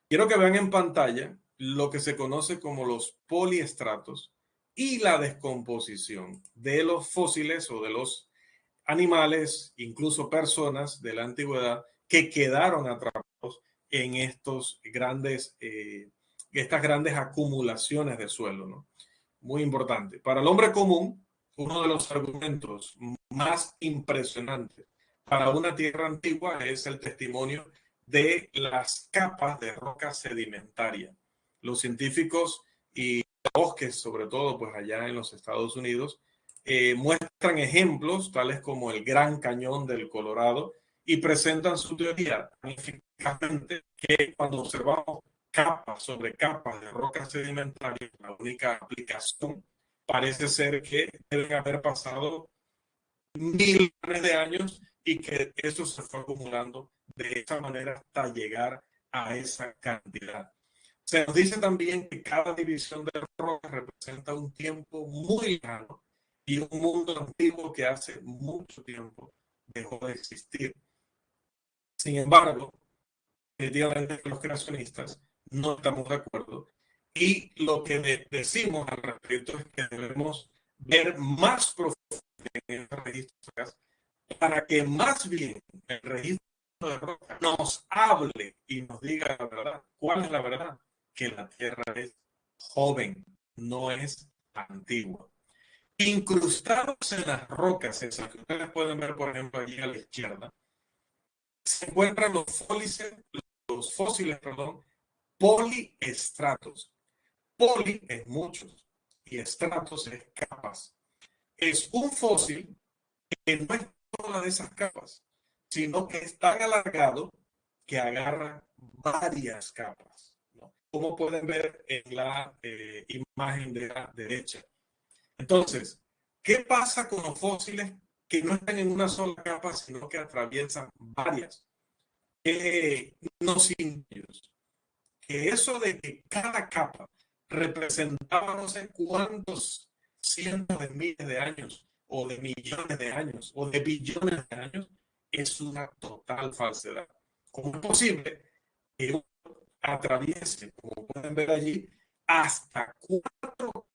Quiero que vean en pantalla lo que se conoce como los poliestratos y la descomposición de los fósiles o de los animales, incluso personas de la antigüedad que quedaron atrapados en estas grandes acumulaciones de suelo, ¿no? Muy importante. Para el hombre común, uno de los argumentos más impresionantes para una tierra antigua es el testimonio de las capas de roca sedimentaria. Los científicos y bosques, sobre todo pues allá en los Estados Unidos, muestran ejemplos tales como el Gran Cañón del Colorado y presentan su teoría tan eficazmente que cuando observamos capas sobre capas de roca sedimentaria, la única aplicación parece ser que deben haber pasado millones de años y que eso se fue acumulando de esa manera hasta llegar a esa cantidad. Se nos dice también que cada división de roca representa un tiempo muy lejano y un mundo antiguo que hace mucho tiempo dejó de existir. Sin embargo, definitivamente los creacionistas no estamos de acuerdo y lo que decimos al respecto es que debemos ver más profundo en este registro para que más bien el registro de roca nos hable y nos diga la verdad. ¿Cuál es la verdad? Que la Tierra es joven, no es antigua. Incrustados en las rocas esas que ustedes pueden ver, por ejemplo, allí a la izquierda, se encuentran los fósiles, poliestratos. Poli es muchos y estratos es capas. Es un fósil que no es toda de esas capas, sino que es tan alargado que agarra varias capas, ¿no? Como pueden ver en la imagen de la derecha. Entonces, ¿qué pasa con los fósiles que no están en una sola capa, sino que atraviesan varias? Nos indios, que eso de que cada capa representaba no sé cuántos cientos de miles de años, o de millones de años, o de billones de años, es una total falsedad. ¿Cómo es posible que uno atraviese, como pueden ver allí, hasta 4,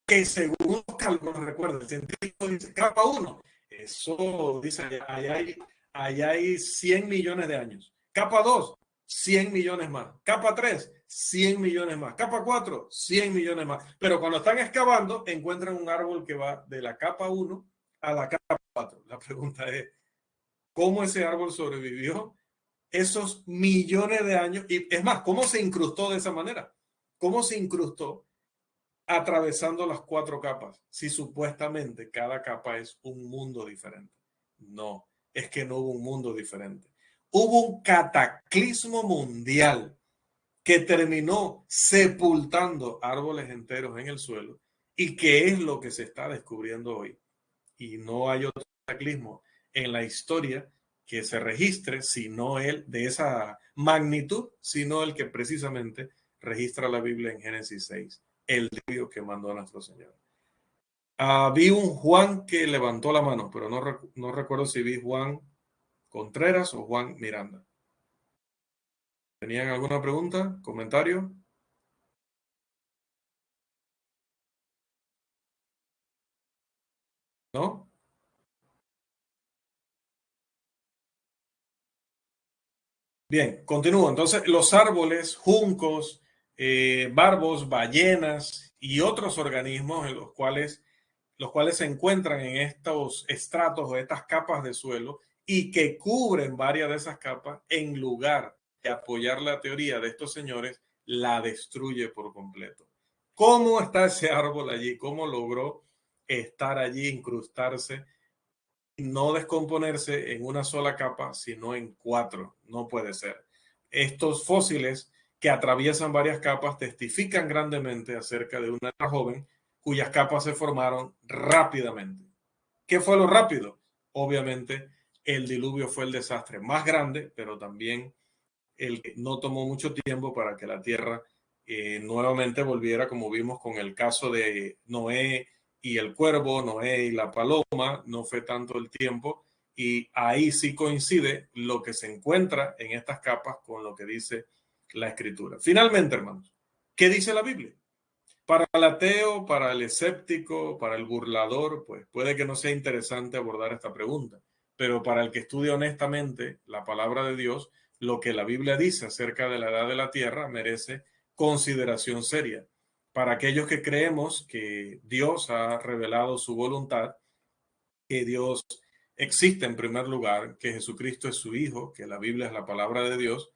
que según los cálculos, recuerden, el científico dice capa 1, eso dice, allá hay 100 millones de años. Capa 2, 100 millones más. Capa 3, 100 millones más. Capa 4, 100 millones más. Pero cuando están excavando, encuentran un árbol que va de la capa 1 a la capa 4. La pregunta es, ¿cómo ese árbol sobrevivió esos millones de años? Y es más, ¿cómo se incrustó de esa manera? ¿Cómo se incrustó atravesando las 4 capas si supuestamente cada capa es un mundo diferente? No, es que no hubo un mundo diferente. Hubo un cataclismo mundial que terminó sepultando árboles enteros en el suelo y que es lo que se está descubriendo hoy. Y no hay otro cataclismo en la historia que se registre, sino el de esa magnitud, sino el que precisamente registra la Biblia en Génesis 6, el diluvio que mandó a nuestro Señor. Vi un Juan que levantó la mano, pero no recuerdo si vi Juan Contreras o Juan Miranda. ¿Tenían alguna pregunta, comentario? ¿No? Bien, continúo. Entonces, los árboles, juncos, barbos, ballenas y otros organismos en los cuales se encuentran en estos estratos o estas capas de suelo y que cubren varias de esas capas, en lugar de apoyar la teoría de estos señores, la destruye por completo. ¿Cómo está ese árbol allí? ¿Cómo logró estar allí, incrustarse, no descomponerse en una sola capa, sino en 4? No puede ser. Estos fósiles que atraviesan varias capas testifican grandemente acerca de una joven cuyas capas se formaron rápidamente. ¿Qué fue lo rápido? Obviamente, el diluvio fue el desastre más grande, pero también el que no tomó mucho tiempo para que la tierra nuevamente volviera, como vimos con el caso de Noé y el cuervo, Noé y la paloma. No fue tanto el tiempo, y ahí sí coincide lo que se encuentra en estas capas con lo que dice la Escritura. Finalmente, hermanos, ¿qué dice la Biblia? Para el ateo, para el escéptico, para el burlador, pues puede que no sea interesante abordar esta pregunta, pero para el que estudia honestamente la palabra de Dios, lo que la Biblia dice acerca de la edad de la tierra merece consideración seria. Para aquellos que creemos que Dios ha revelado su voluntad, que Dios existe en primer lugar, que Jesucristo es su Hijo, que la Biblia es la palabra de Dios,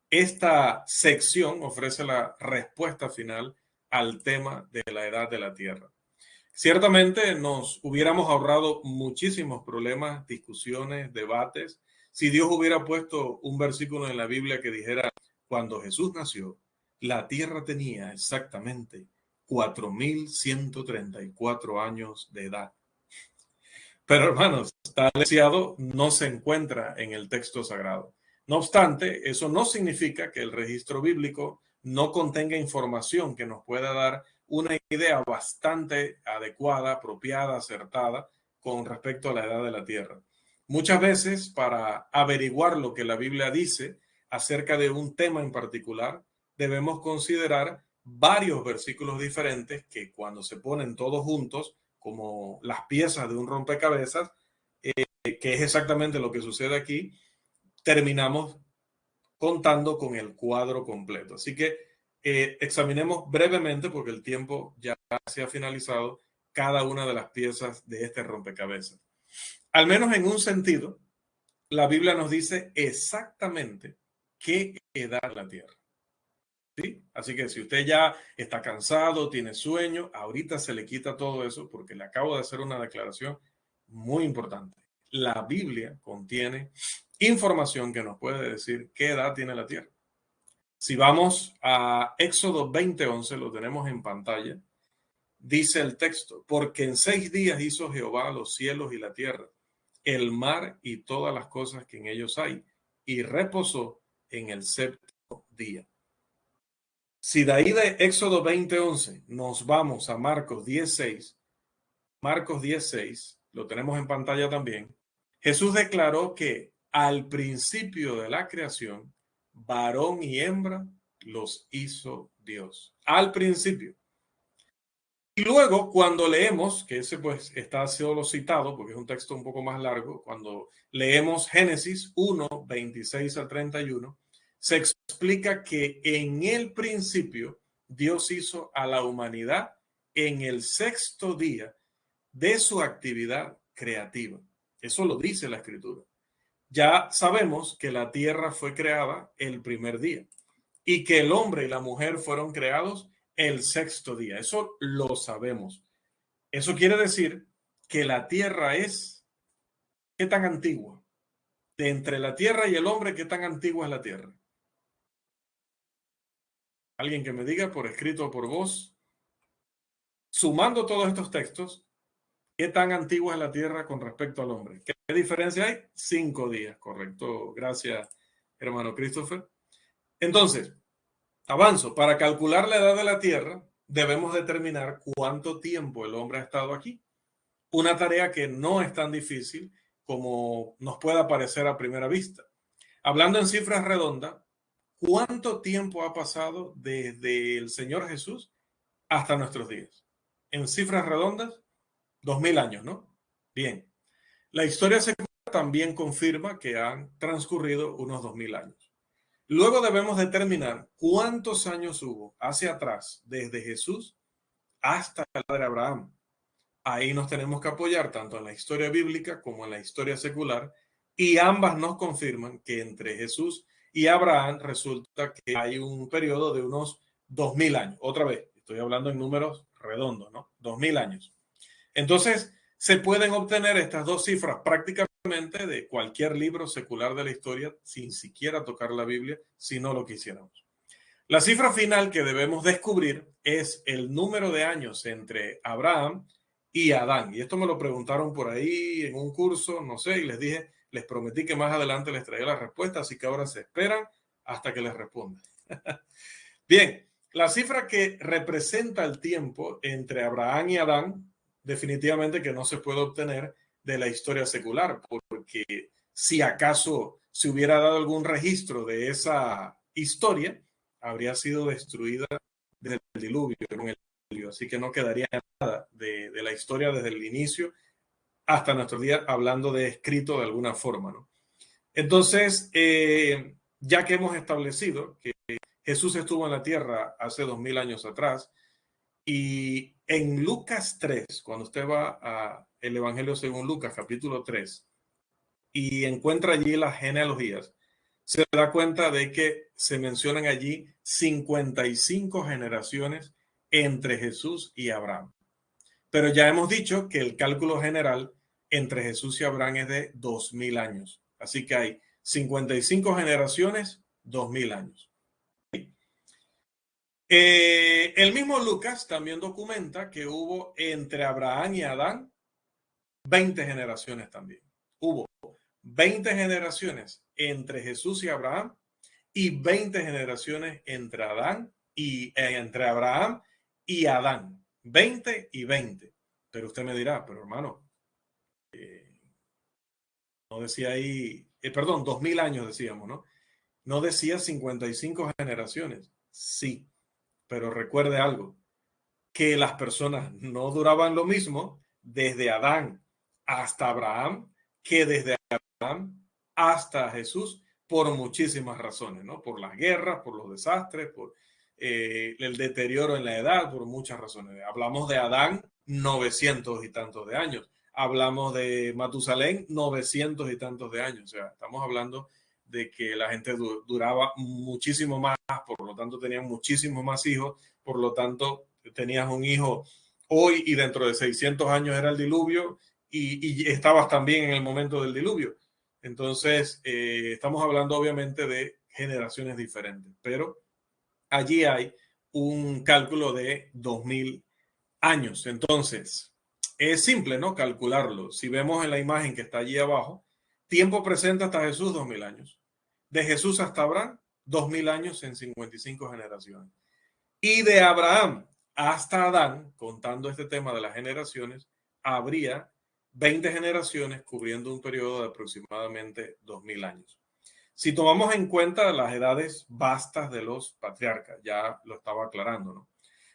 esta sección ofrece la respuesta final al tema de la edad de la Tierra. Ciertamente nos hubiéramos ahorrado muchísimos problemas, discusiones, debates, si Dios hubiera puesto un versículo en la Biblia que dijera: cuando Jesús nació, la Tierra tenía exactamente 4.134 años de edad. Pero, hermanos, tal deseado no se encuentra en el texto sagrado. No obstante, eso no significa que el registro bíblico no contenga información que nos pueda dar una idea bastante adecuada, apropiada, acertada con respecto a la edad de la Tierra. Muchas veces, para averiguar lo que la Biblia dice acerca de un tema en particular, debemos considerar varios versículos diferentes que, cuando se ponen todos juntos como las piezas de un rompecabezas, que es exactamente lo que sucede aquí, terminamos contando con el cuadro completo. Así que examinemos brevemente, porque el tiempo ya se ha finalizado, cada una de las piezas de este rompecabezas. Al menos en un sentido, la Biblia nos dice exactamente qué edad la Tierra. ¿Sí? Así que si usted ya está cansado, tiene sueño, ahorita se le quita todo eso, porque le acabo de hacer una declaración muy importante. La Biblia contiene información que nos puede decir qué edad tiene la Tierra. Si vamos a Éxodo 20:11, lo tenemos en pantalla, dice el texto: porque en 6 días hizo Jehová los cielos y la tierra, el mar y todas las cosas que en ellos hay, y reposó en el 7º día. Si de ahí de Éxodo 20:11 nos vamos a Marcos 10:6, lo tenemos en pantalla también, Jesús declaró que al principio de la creación, varón y hembra los hizo Dios. Al principio. Y luego, cuando leemos, que ese pues está solo citado, porque es un texto un poco más largo, cuando leemos Génesis 1:26-31, se explica que en el principio Dios hizo a la humanidad en el sexto día de su actividad creativa. Eso lo dice la Escritura. Ya sabemos que la tierra fue creada el primer día y que el hombre y la mujer fueron creados el sexto día. Eso lo sabemos. Eso quiere decir que la tierra es, ¿qué tan antigua? De entre la tierra y el hombre, ¿qué tan antigua es la tierra? Alguien que me diga por escrito o por voz, sumando todos estos textos, ¿qué tan antigua es la tierra con respecto al hombre? ¿Qué diferencia hay? 5 días, correcto. Gracias, hermano Christopher. Entonces, avanzo. Para calcular la edad de la tierra, debemos determinar cuánto tiempo el hombre ha estado aquí. Una tarea que no es tan difícil como nos pueda parecer a primera vista. Hablando en cifras redondas, ¿cuánto tiempo ha pasado desde el Señor Jesús hasta nuestros días? En cifras redondas, 2000 años, ¿no? Bien. La historia secular también confirma que han transcurrido unos 2000 años. Luego debemos determinar cuántos años hubo hacia atrás, desde Jesús hasta el padre Abraham. Ahí nos tenemos que apoyar tanto en la historia bíblica como en la historia secular, y ambas nos confirman que entre Jesús y Abraham resulta que hay un periodo de unos 2000 años. Otra vez, estoy hablando en números redondos, ¿no? 2000 años. Entonces, se pueden obtener estas dos cifras prácticamente de cualquier libro secular de la historia sin siquiera tocar la Biblia, si no lo quisiéramos. La cifra final que debemos descubrir es el número de años entre Abraham y Adán. Y esto me lo preguntaron por ahí en un curso, no sé, y les dije, les prometí que más adelante les traía la respuesta, así que ahora se esperan hasta que les responda. Bien, la cifra que representa el tiempo entre Abraham y Adán, definitivamente que no se puede obtener de la historia secular, porque si acaso se hubiera dado algún registro de esa historia, habría sido destruida desde el diluvio, así que no quedaría nada de la historia desde el inicio hasta nuestros días, hablando de escrito de alguna forma, ¿no? Entonces, ya que hemos establecido que Jesús estuvo en la tierra hace 2000 años atrás, y en Lucas 3, cuando usted va a el Evangelio según Lucas, capítulo 3, y encuentra allí las genealogías, se da cuenta de que se mencionan allí 55 generaciones entre Jesús y Abraham. Pero ya hemos dicho que el cálculo general entre Jesús y Abraham es de 2000 años. Así que hay 55 generaciones, 2000 años. El mismo Lucas también documenta que hubo entre Abraham y Adán 20 generaciones también. Hubo 20 generaciones entre Jesús y Abraham y 20 generaciones entre Abraham y Adán. 20 y 20. Pero usted me dirá, pero hermano, no decía ahí, perdón, 2000 años decíamos, ¿no? No decía 55 generaciones. Sí. Pero recuerde algo, que las personas no duraban lo mismo desde Adán hasta Abraham que desde Abraham hasta Jesús por muchísimas razones, ¿no? Por las guerras, por los desastres, por el deterioro en la edad, por muchas razones. Hablamos de Adán 900 y tantos de años. Hablamos de Matusalén 900 y tantos de años. O sea, estamos hablando de que la gente duraba muchísimo más, por lo tanto tenían muchísimos más hijos, por lo tanto tenías un hijo hoy y dentro de 600 años era el diluvio y estabas también en el momento del diluvio. Entonces, estamos hablando obviamente de generaciones diferentes, pero allí hay un cálculo de 2000 años. Entonces, es simple, ¿no? Calcularlo. Si vemos en la imagen que está allí abajo, tiempo presente hasta Jesús, 2000 años. De Jesús hasta Abraham, 2000 años en 55 generaciones. Y de Abraham hasta Adán, contando este tema de las generaciones, habría 20 generaciones cubriendo un periodo de aproximadamente 2000 años. Si tomamos en cuenta las edades vastas de los patriarcas, ya lo estaba aclarando, ¿no?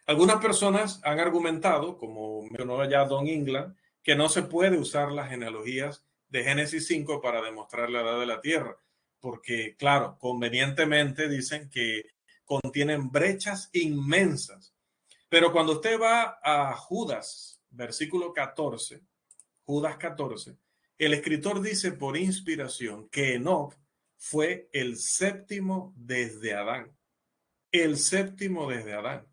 Algunas personas han argumentado, como mencionó ya Don England, que no se puede usar las genealogías de Génesis 5 para demostrar la edad de la tierra, porque, claro, convenientemente dicen que contienen brechas inmensas. Pero cuando usted va a Judas, versículo 14, Judas 14, el escritor dice por inspiración que Enoc fue el séptimo desde Adán. El séptimo desde Adán.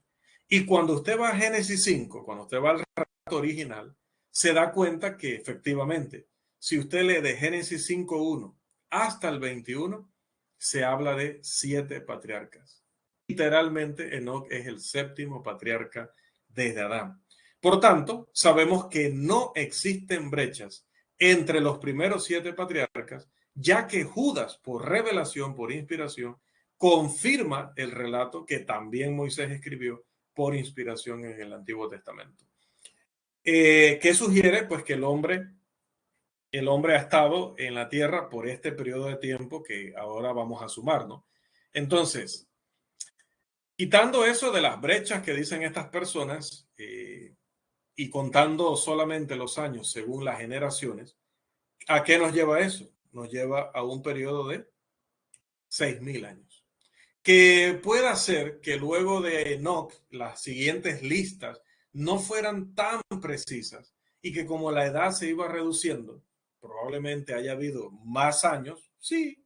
Y cuando usted va a Génesis 5, cuando usted va al relato original, se da cuenta que efectivamente, si usted lee de Génesis 5:1 hasta el 21, se habla de 7 patriarcas. Literalmente, Enoc es el séptimo patriarca desde Adán. Por tanto, sabemos que no existen brechas entre los primeros 7 patriarcas, ya que Judas, por revelación, por inspiración, confirma el relato que también Moisés escribió por inspiración en el Antiguo Testamento. ¿Qué sugiere? Pues que el hombre ha estado en la tierra por este periodo de tiempo que ahora vamos a sumar, ¿no? Entonces, quitando eso de las brechas que dicen estas personas y contando solamente los años según las generaciones, ¿a qué nos lleva eso? Nos lleva a un periodo de 6000 años. Que pueda ser que luego de Enoch las siguientes listas no fueran tan precisas y que como la edad se iba reduciendo, probablemente haya habido más años, sí,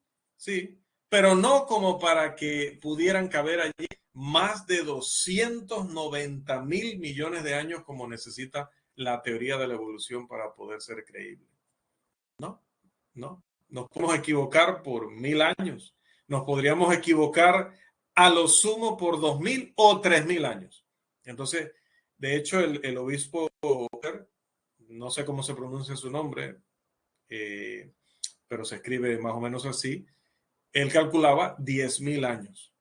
pero no como para que pudieran caber allí más de 290.000 millones de años como necesita la teoría de la evolución para poder ser creíble. No, nos podemos equivocar por 1000 años. Nos podríamos equivocar a lo sumo por 2000 o 3000 años. Entonces, de hecho, el obispo, no sé cómo se pronuncia su nombre, pero se escribe más o menos así, él calculaba 10.000 años.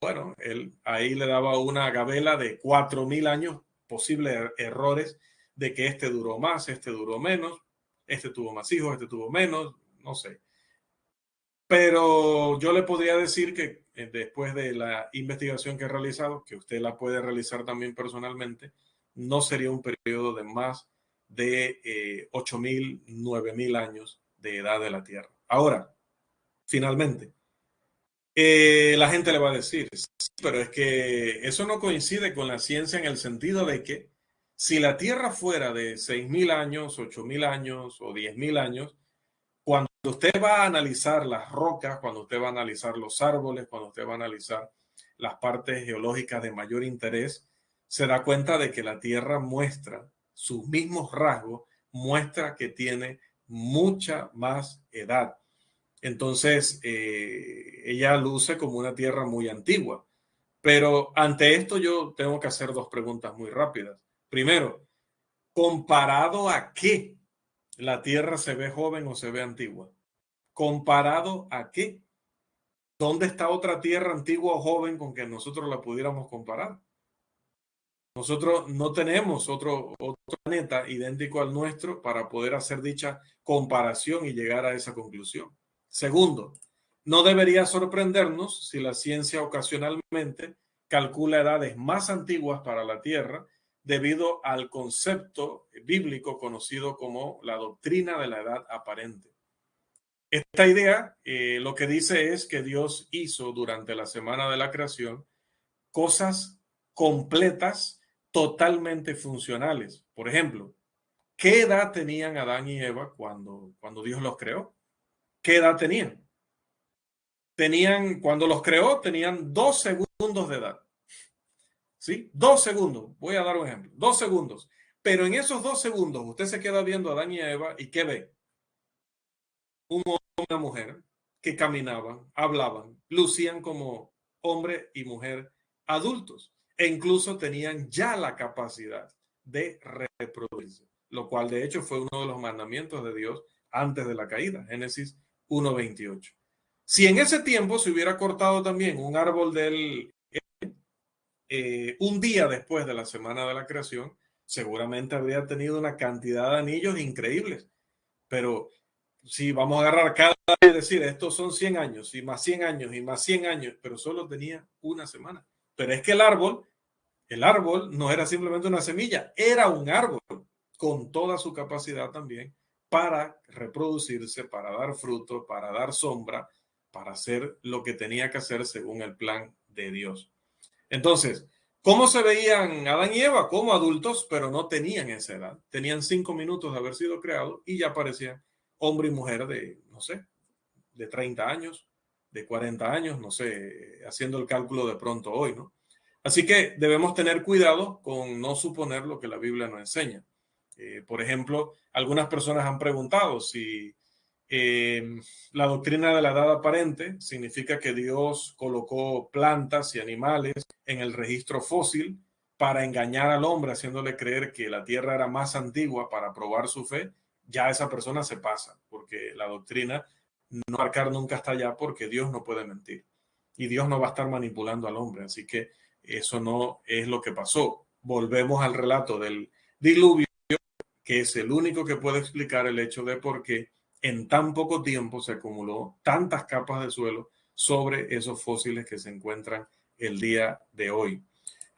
Bueno, él ahí le daba una gabela de 4000 años, posibles errores de que este duró más, este duró menos, este tuvo más hijos, este tuvo menos, no sé. Pero yo le podría decir que después de la investigación que he realizado, que usted la puede realizar también personalmente, no sería un periodo de más de 8.000, 9.000 años de edad de la Tierra. Ahora, finalmente, la gente le va a decir, sí, pero es que eso no coincide con la ciencia en el sentido de que si la Tierra fuera de 6.000 años, 8.000 años o 10.000 años, cuando usted va a analizar las rocas, cuando usted va a analizar los árboles, cuando usted va a analizar las partes geológicas de mayor interés, se da cuenta de que la Tierra muestra sus mismos rasgos, muestra que tiene mucha más edad. Entonces, ella luce como una Tierra muy antigua. Pero ante esto yo tengo que hacer 2 preguntas muy rápidas. Primero, ¿comparado a qué la Tierra se ve joven o se ve antigua? ¿Comparado a qué? ¿Dónde está otra Tierra antigua o joven con que nosotros la pudiéramos comparar? Nosotros no tenemos otro planeta idéntico al nuestro para poder hacer dicha comparación y llegar a esa conclusión. Segundo, no debería sorprendernos si la ciencia ocasionalmente calcula edades más antiguas para la Tierra debido al concepto bíblico conocido como la doctrina de la edad aparente. Esta idea lo que dice es que Dios hizo durante la semana de la creación cosas completas, totalmente funcionales. Por ejemplo, ¿qué edad tenían Adán y Eva cuando Dios los creó? ¿Qué edad tenían? Cuando los creó, tenían 2 segundos de edad. ¿Sí? 2 segundos. Voy a dar un ejemplo. 2 segundos. Pero en esos 2 segundos, usted se queda viendo a Adán y a Eva y ¿qué ve? Un hombre y una mujer que caminaban, hablaban, lucían como hombre y mujer adultos e incluso tenían ya la capacidad de reproducirse, lo cual de hecho fue uno de los mandamientos de Dios antes de la caída, Génesis 1:28. Si en ese tiempo se hubiera cortado también un árbol del un día después de la semana de la creación, seguramente habría tenido una cantidad de anillos increíbles. Pero si vamos a agarrar cada y decir, estos son 100 años y más 100 años y más 100 años, pero solo tenía una semana. Pero es que el árbol no era simplemente una semilla, era un árbol con toda su capacidad también para reproducirse, para dar fruto, para dar sombra, para hacer lo que tenía que hacer según el plan de Dios. Entonces, ¿cómo se veían Adán y Eva? Como adultos, pero no tenían esa edad. Tenían 5 minutos de haber sido creados y ya parecían hombre y mujer de, no sé, de 30 años, de 40 años, no sé, haciendo el cálculo de pronto hoy, ¿no? Así que debemos tener cuidado con no suponer lo que la Biblia nos enseña. Por ejemplo, algunas personas han preguntado si la doctrina de la edad aparente significa que Dios colocó plantas y animales en el registro fósil para engañar al hombre, haciéndole creer que la Tierra era más antigua para probar su fe. Ya esa persona se pasa, porque la doctrina no marcar nunca hasta allá, porque Dios no puede mentir y Dios no va a estar manipulando al hombre. Así que eso no es lo que pasó. Volvemos al relato del diluvio, que es el único que puede explicar el hecho de por qué en tan poco tiempo se acumuló tantas capas de suelo sobre esos fósiles que se encuentran el día de hoy.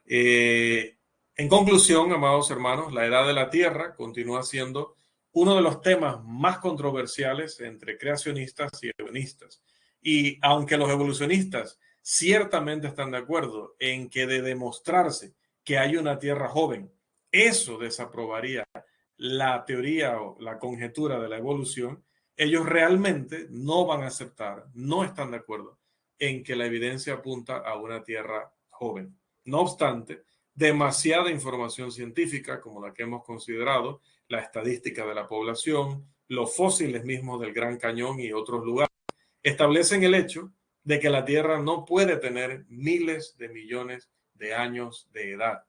En conclusión, amados hermanos, la edad de la Tierra continúa siendo uno de los temas más controversiales entre creacionistas y evolucionistas. Y aunque los evolucionistas ciertamente están de acuerdo en que de demostrarse que hay una Tierra joven, eso desaprobaría la teoría o la conjetura de la evolución, ellos realmente no van a aceptar, no están de acuerdo en que la evidencia apunta a una Tierra joven. No obstante, demasiada información científica como la que hemos considerado, la estadística de la población, los fósiles mismos del Gran Cañón y otros lugares, establecen el hecho de que la Tierra no puede tener miles de millones de años de edad.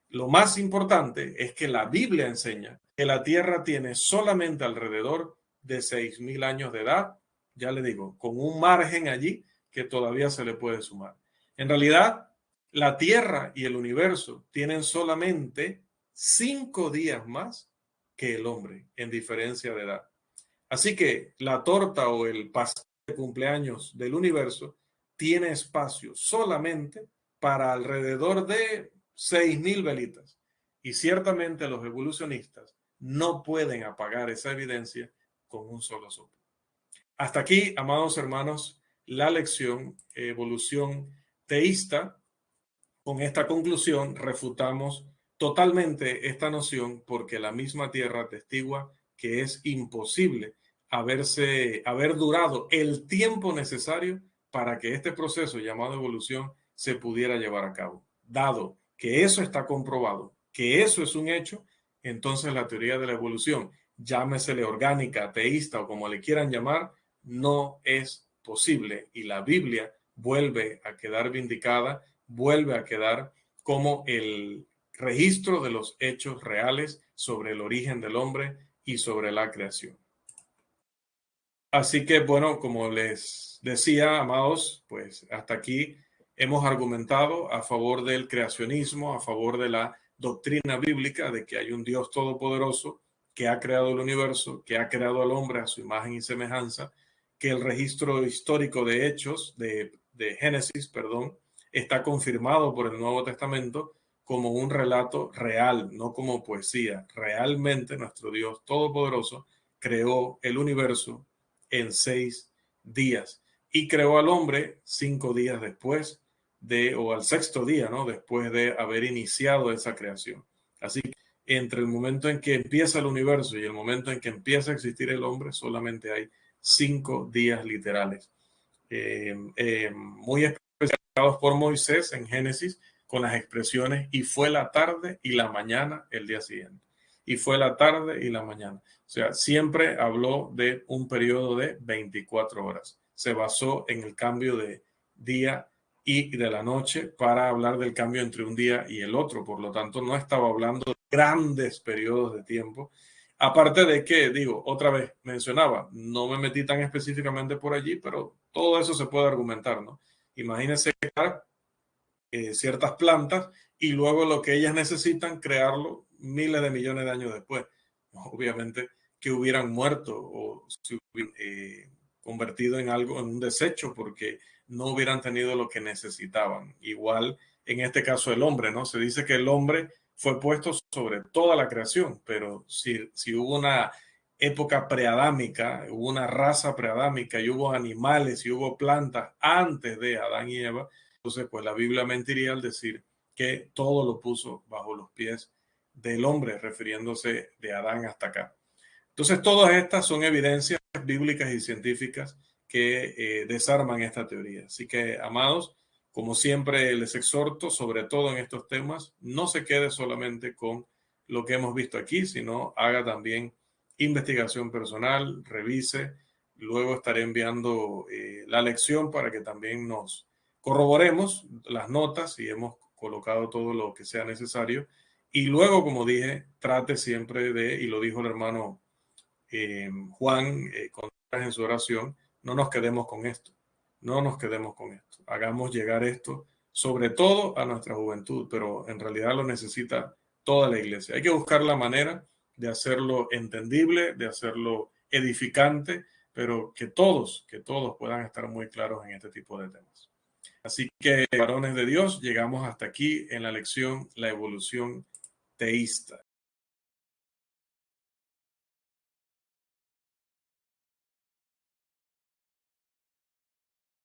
Lo más importante es que la Biblia enseña que la Tierra tiene solamente alrededor de 6,000 años de edad, ya le digo, con un margen allí que todavía se le puede sumar. En realidad, la Tierra y el universo tienen solamente 5 días más que el hombre en diferencia de edad. Así que la torta o el pastel de cumpleaños del universo tiene espacio solamente para alrededor de 6,000 velitas. Y ciertamente los evolucionistas no pueden apagar esa evidencia con un solo soplo. Hasta aquí, amados hermanos, la lección evolución teísta. Con esta conclusión refutamos totalmente esta noción porque la misma Tierra atestigua que es imposible haber durado el tiempo necesario para que este proceso llamado evolución se pudiera llevar a cabo. Dado que eso está comprobado, que eso es un hecho, entonces la teoría de la evolución, llámesele orgánica, teísta o como le quieran llamar, no es posible y la Biblia vuelve a quedar vindicada, vuelve a quedar como el registro de los hechos reales sobre el origen del hombre y sobre la creación. Así que, bueno, como les decía, amados, pues hasta aquí hemos argumentado a favor del creacionismo, a favor de la doctrina bíblica de que hay un Dios todopoderoso que ha creado el universo, que ha creado al hombre a su imagen y semejanza, que el registro histórico de hechos, de Génesis, está confirmado por el Nuevo Testamento como un relato real, no como poesía. Realmente nuestro Dios todopoderoso creó el universo en 6 días y creó al hombre 5 días después o al 6º día, ¿no? Después de haber iniciado esa creación. Así que entre el momento en que empieza el universo y el momento en que empieza a existir el hombre, solamente hay 5 días literales. Muy especificados por Moisés en Génesis con las expresiones y fue la tarde y la mañana el día siguiente. Y fue la tarde y la mañana. O sea, siempre habló de un periodo de 24 horas. Se basó en el cambio de día y de la noche para hablar del cambio entre un día y el otro. Por lo tanto, no estaba hablando de grandes periodos de tiempo. Aparte de que, digo, otra vez mencionaba, no me metí tan específicamente por allí, pero todo eso se puede argumentar, ¿no? Imagínense ciertas plantas y luego lo que ellas necesitan crearlo miles de millones de años después. Obviamente que hubieran muerto o se hubieran convertido en algo, en un desecho, porque no hubieran tenido lo que necesitaban. Igual en este caso el hombre, ¿no? Se dice que el hombre fue puesto sobre toda la creación, pero si hubo una época preadámica, hubo una raza preadámica y hubo animales y hubo plantas antes de Adán y Eva, entonces pues la Biblia mentiría al decir que todo lo puso bajo los pies del hombre, refiriéndose de Adán hasta acá. Entonces todas estas son evidencias bíblicas y científicas que desarman esta teoría. Así que, amados, como siempre les exhorto, sobre todo en estos temas, no se quede solamente con lo que hemos visto aquí, sino haga también investigación personal, revise. Luego estaré enviando la lección para que también nos corroboremos las notas y hemos colocado todo lo que sea necesario. Y luego, como dije, trate siempre de, y lo dijo el hermano Juan en su oración, no nos quedemos con esto, no nos quedemos con esto. Hagamos llegar esto sobre todo a nuestra juventud, pero en realidad lo necesita toda la iglesia. Hay que buscar la manera de hacerlo entendible, de hacerlo edificante, pero que todos puedan estar muy claros en este tipo de temas. Así que, varones de Dios, llegamos hasta aquí en la lección La evolución teísta.